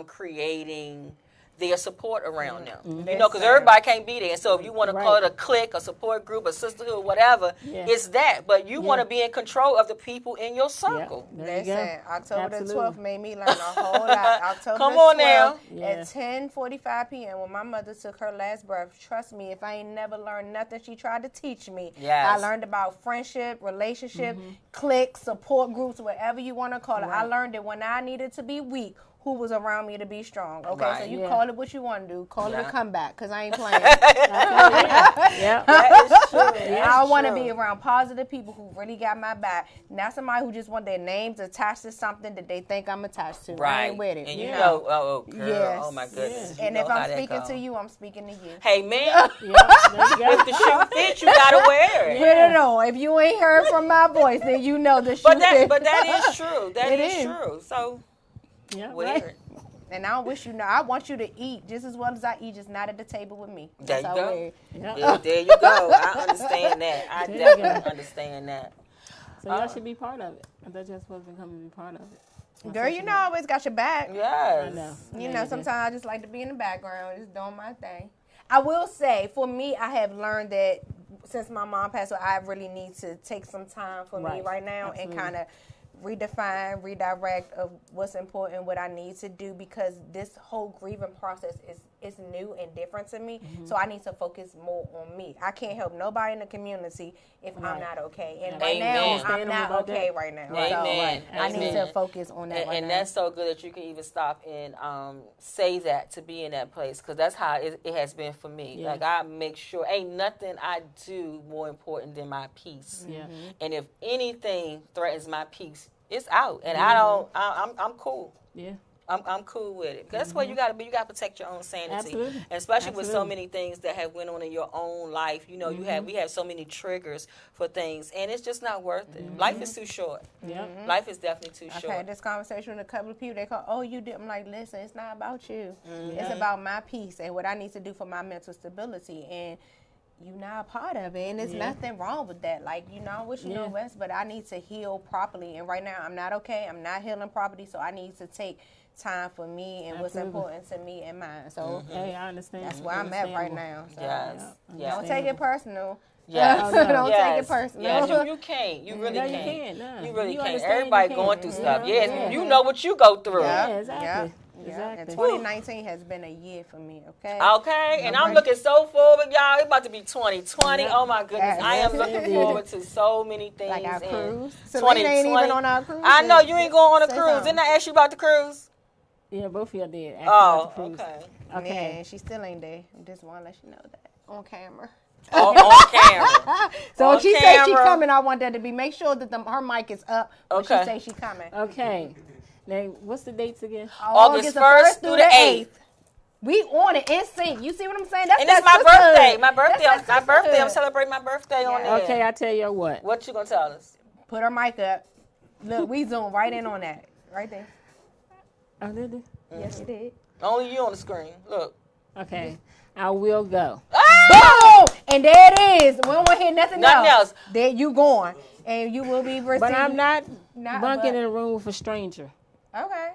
creating their support around them. Because everybody can't be there. So if you want to call it a clique, a support group, a sisterhood, whatever, it's that. But you want to be in control of the people in your circle. Listen, October the 12th made me learn a whole lot. October Come the 12th on now. at 10:45 p.m. when my mother took her last breath. Trust me, if I ain't never learned nothing she tried to teach me. I learned about friendship, relationship, cliques, support groups, whatever you want to call it. I learned it when I needed to be weak. Who was around me to be strong? Okay, so you call it what you want to do. Call it a comeback, because I ain't playing. That is true. I want to be around positive people who really got my back, not somebody who just want their names attached to something that they think I'm attached to. I ain't with it. And oh girl, oh my goodness. And if I'm speaking to you, I'm speaking to you. Hey man, if the shoe fits, you gotta wear it. Put it on. If you ain't heard from my voice, then you know the shoe fits. But that is true. That is true. So. Yeah, weird. And I wish you know. I want you to eat just as well as I eat, just not at the table with me. There That's you go. Weird. Yeah, there you go. I understand that. I definitely understand that. So y'all should be part of it. I thought y'all supposed to come and be part of it. Girl, you know I always got your back. Yes. I know. You know, sometimes I just like to be in the background, just doing my thing. I will say, for me, I have learned that since my mom passed away, I really need to take some time for me right now and kind of redefine, redirect of what's important, what I need to do, because this whole grieving process is new and different to me. So I need to focus more on me. I can't help nobody in the community if I'm not okay. And right now, I'm not okay right now. Amen. So I need to focus on that and that's so good that you can even stop and say that, to be in that place, because that's how it has been for me. Like, I make sure ain't nothing I do more important than my peace. And if anything threatens my peace, it's out. And I'm cool. Yeah. I'm cool with it. That's what you got to be. You got to protect your own sanity. Absolutely. And especially with so many things that have went on in your own life. You know, we have so many triggers for things, and it's just not worth it. Life is too short. Life is definitely too short. I had this conversation with a couple of people. They call, oh, you did. I'm like, listen, it's not about you. It's about my peace and what I need to do for my mental stability. And you're not a part of it, and there's nothing wrong with that. Like, I wish you the best, but I need to heal properly. And right now, I'm not okay. I'm not healing properly, so I need to take time for me and what's important to me and mine. So hey, I understand. that's where I'm at right now. So don't take it personal. Yes. Don't take it personal. Yes, you can't. You really can't. No. You really can't. understand Everybody you going can't. through stuff. Yes, you know what you go through. Yeah, exactly. And 2019 has been a year for me, okay? Okay, and I'm looking so forward, y'all. It's about to be 2020. Oh, my goodness. I am looking forward to so many things. Like our cruise. 2020. Selena ain't even on our cruise. I know, you ain't going on a Say cruise. something. Didn't I ask you about the cruise? Yeah, both of y'all did. Oh, okay. Man, she still ain't there. I just want to let you know that on camera. On camera. So On if she say she camera. coming, I want that to be, make sure that her mic is up when she say she coming. Okay. Now, what's the dates again? August 1st through the 8th. We on it in sync. You see what I'm saying? That's And it's my birthday. My birthday. I'm celebrating my birthday on there. Okay, I tell you what. What you gonna tell us? Put her mic up. Look, we zoom right in on that. Right there. Oh, did they? Yes, you did. Only you on the screen. Look. Okay. I will go. Boom! And there it is. We don't want to hear nothing else. There you going. And you will be receiving. But I'm not bunking in a room with a stranger. Okay.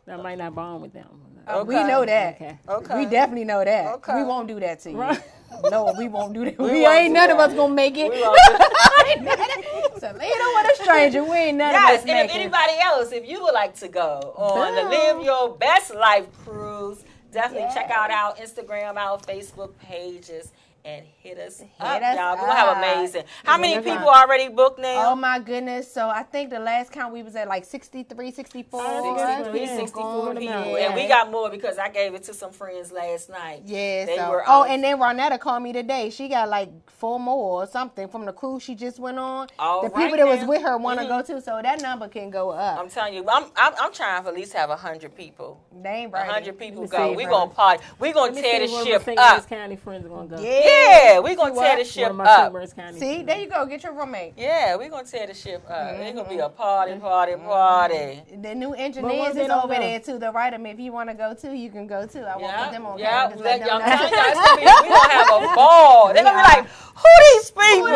I might not bond with them. Okay. We know that. Okay. Okay. We definitely know that. Okay. We won't do that to you. Right. No, we won't do that. We We won't ain't do none of that. us gonna make it. We won't do- Selena with a stranger. We ain't none Yes, of us and make if it. anybody else, if you would like to go on the Live Your Best Life cruise, definitely check out our Instagram, our Facebook pages, and hit us up, us y'all. We're going to have up. amazing. How many Yes, people already booked now? Oh my goodness. So I think the last count we was at like 63, 64. 63, Yeah. 64 people. Yeah. And we got more because I gave it to some friends last night. Yeah, They so. were Oh, on- and then Ronetta called me today. She got like 4 more or something from the cruise she just went on. All the right people that was now. with her want to go too, so that number can go up. I'm telling you, I'm trying to at least have 100 people. They ain't ready. 100 people Let me go. see, We bro. gonna party. We gonna Let me tear the see where my ship St. up. Louis County friends are gonna go. Yeah, we gonna See tear what? the ship One of my St. up. Louis County See, friends. there you go. Get your roommate. Yeah, we gonna tear the ship up. It's gonna be a party. The new But engineers once they is don't over go. there too. The writer, if you want to go too, you can go too. I won't put them on Yeah, camera. Just let them I'm know. telling y'all, it's gonna be, we gonna have a ball. They're gonna be like, who these people?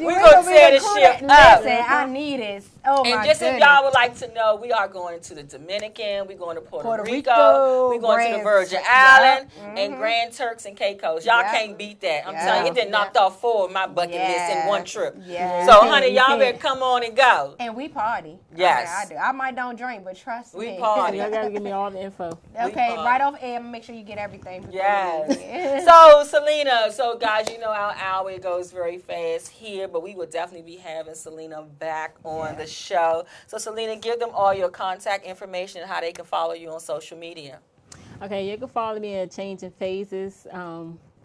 We gonna tear the ship up. Listen, I need it. Oh And my just goodness. if y'all would like to know, we are going to the Dominican, we're going to Puerto Puerto Rico, Rico, we're going to the Grand- Virgin Yep. Island, and Grand Turks and Caicos. Y'all Yep. can't beat that. I'm Yep. telling you, it done knocked off 4 of my bucket list in one trip. Yeah. So, honey, You y'all can't. better come on and go. And we party. Yes. I do. I might don't drink, but trust We me. party. Y'all gotta give me all the info. Okay, party. right off air, make sure you get everything. before Yes. you leave. So, Selena, guys, you know our hour it goes very fast here, but we will definitely be having Selena back on the show. So, Selena, give them all your contact information and how they can follow you on social media. Okay, you can follow me at Changing Phases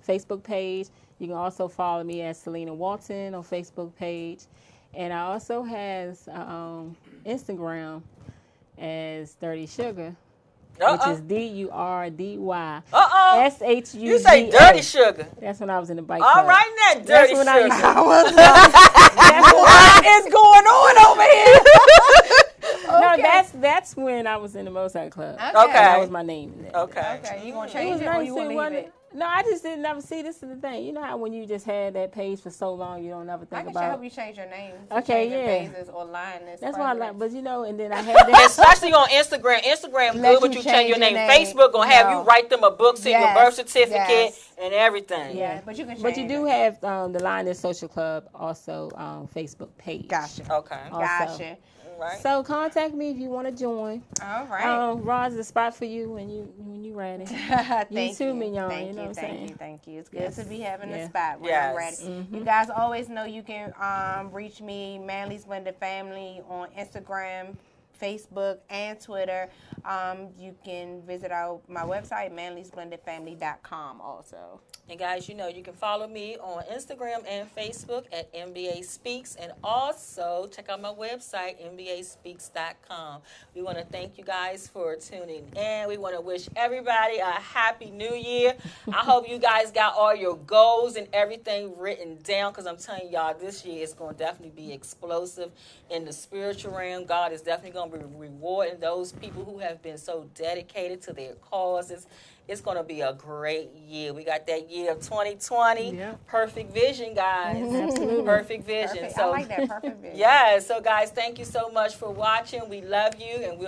Facebook page. You can also follow me at Selena Watson on Facebook page. And I also has Instagram as Dirty Sugar, which is DURDY SHUGA. You say dirty sugar. That's when I was in the bike All club. right, now, dirty when I sugar. used to- What is going on over here? No, that's when I was in the Mozart Club. Okay. That was my name. in there. Okay. Okay, you gonna It change was it or nice you too, gonna leave wasn't it? it? No, I just didn't ever see. This is the thing. You know how when you just had that page for so long, you don't ever I think can help about. you change your name. Okay, Change your yeah. phases or lioness. That's why I like. But you know, and then I had And that. especially on Instagram. Instagram Let good, but you you change your change name. your name. Facebook gonna have No. you write them a book, send your Yes, birth certificate yes. and everything. Yeah, but you can change But you do it. have the Lioness Social Club also Facebook page. Gotcha. Okay. Also. Gotcha. Right. So contact me if you want to join. All right. Rozs is a spot for you when you ready. Thank too, Mignon, Thank you know you, what I'm thank saying? you, thank you. It's good Yes. to be having a Yeah. spot when Yes. I'm ready. You guys always know you can reach me, Manly's Blended Family, on Instagram, Facebook, and Twitter. You can visit my website, manlysblendedfamily.com also. And guys, you know, you can follow me on Instagram and Facebook at MBA Speaks, and also check out my website, mbaspeaks.com. We want to thank you guys for tuning in. We want to wish everybody a happy new year. I hope you guys got all your goals and everything written down, because I'm telling y'all, this year is going to definitely be explosive in the spiritual realm. God is definitely going to be rewarding those people who have been so dedicated to their causes. It's going to be a great year. We got that year of 2020. Yeah. Perfect vision, guys. Absolutely. Perfect vision. Perfect. So, I like that perfect vision. yeah, so guys, thank you so much for watching. We love you. And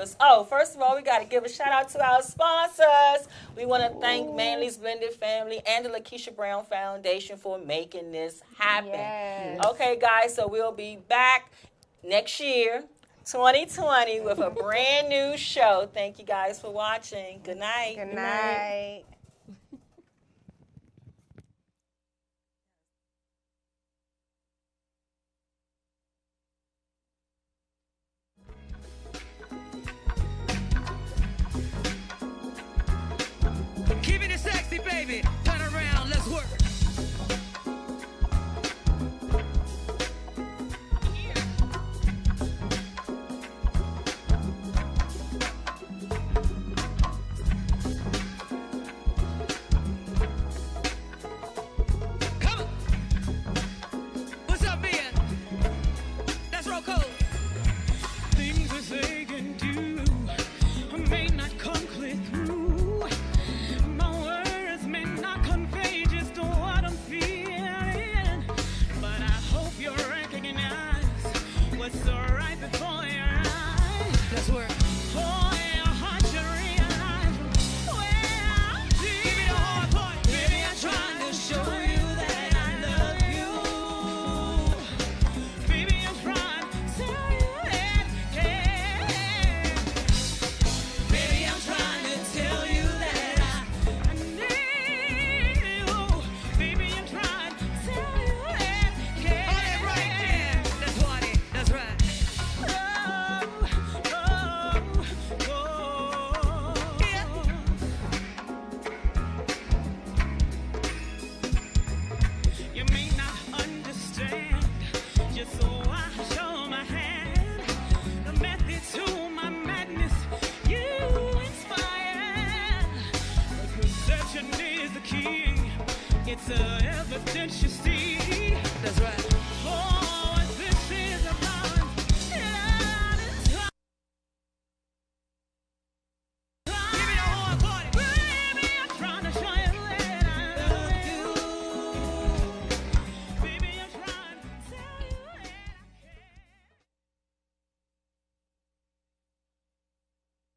first of all, we got to give a shout out to our sponsors. We want to thank Manly's Blended Family and the Lakeisha Brown Foundation for making this happen. Yes. Okay, guys, so we'll be back next year, 2020, with a brand new show. Thank you guys for watching. Good night. Good night. Keeping it sexy, baby.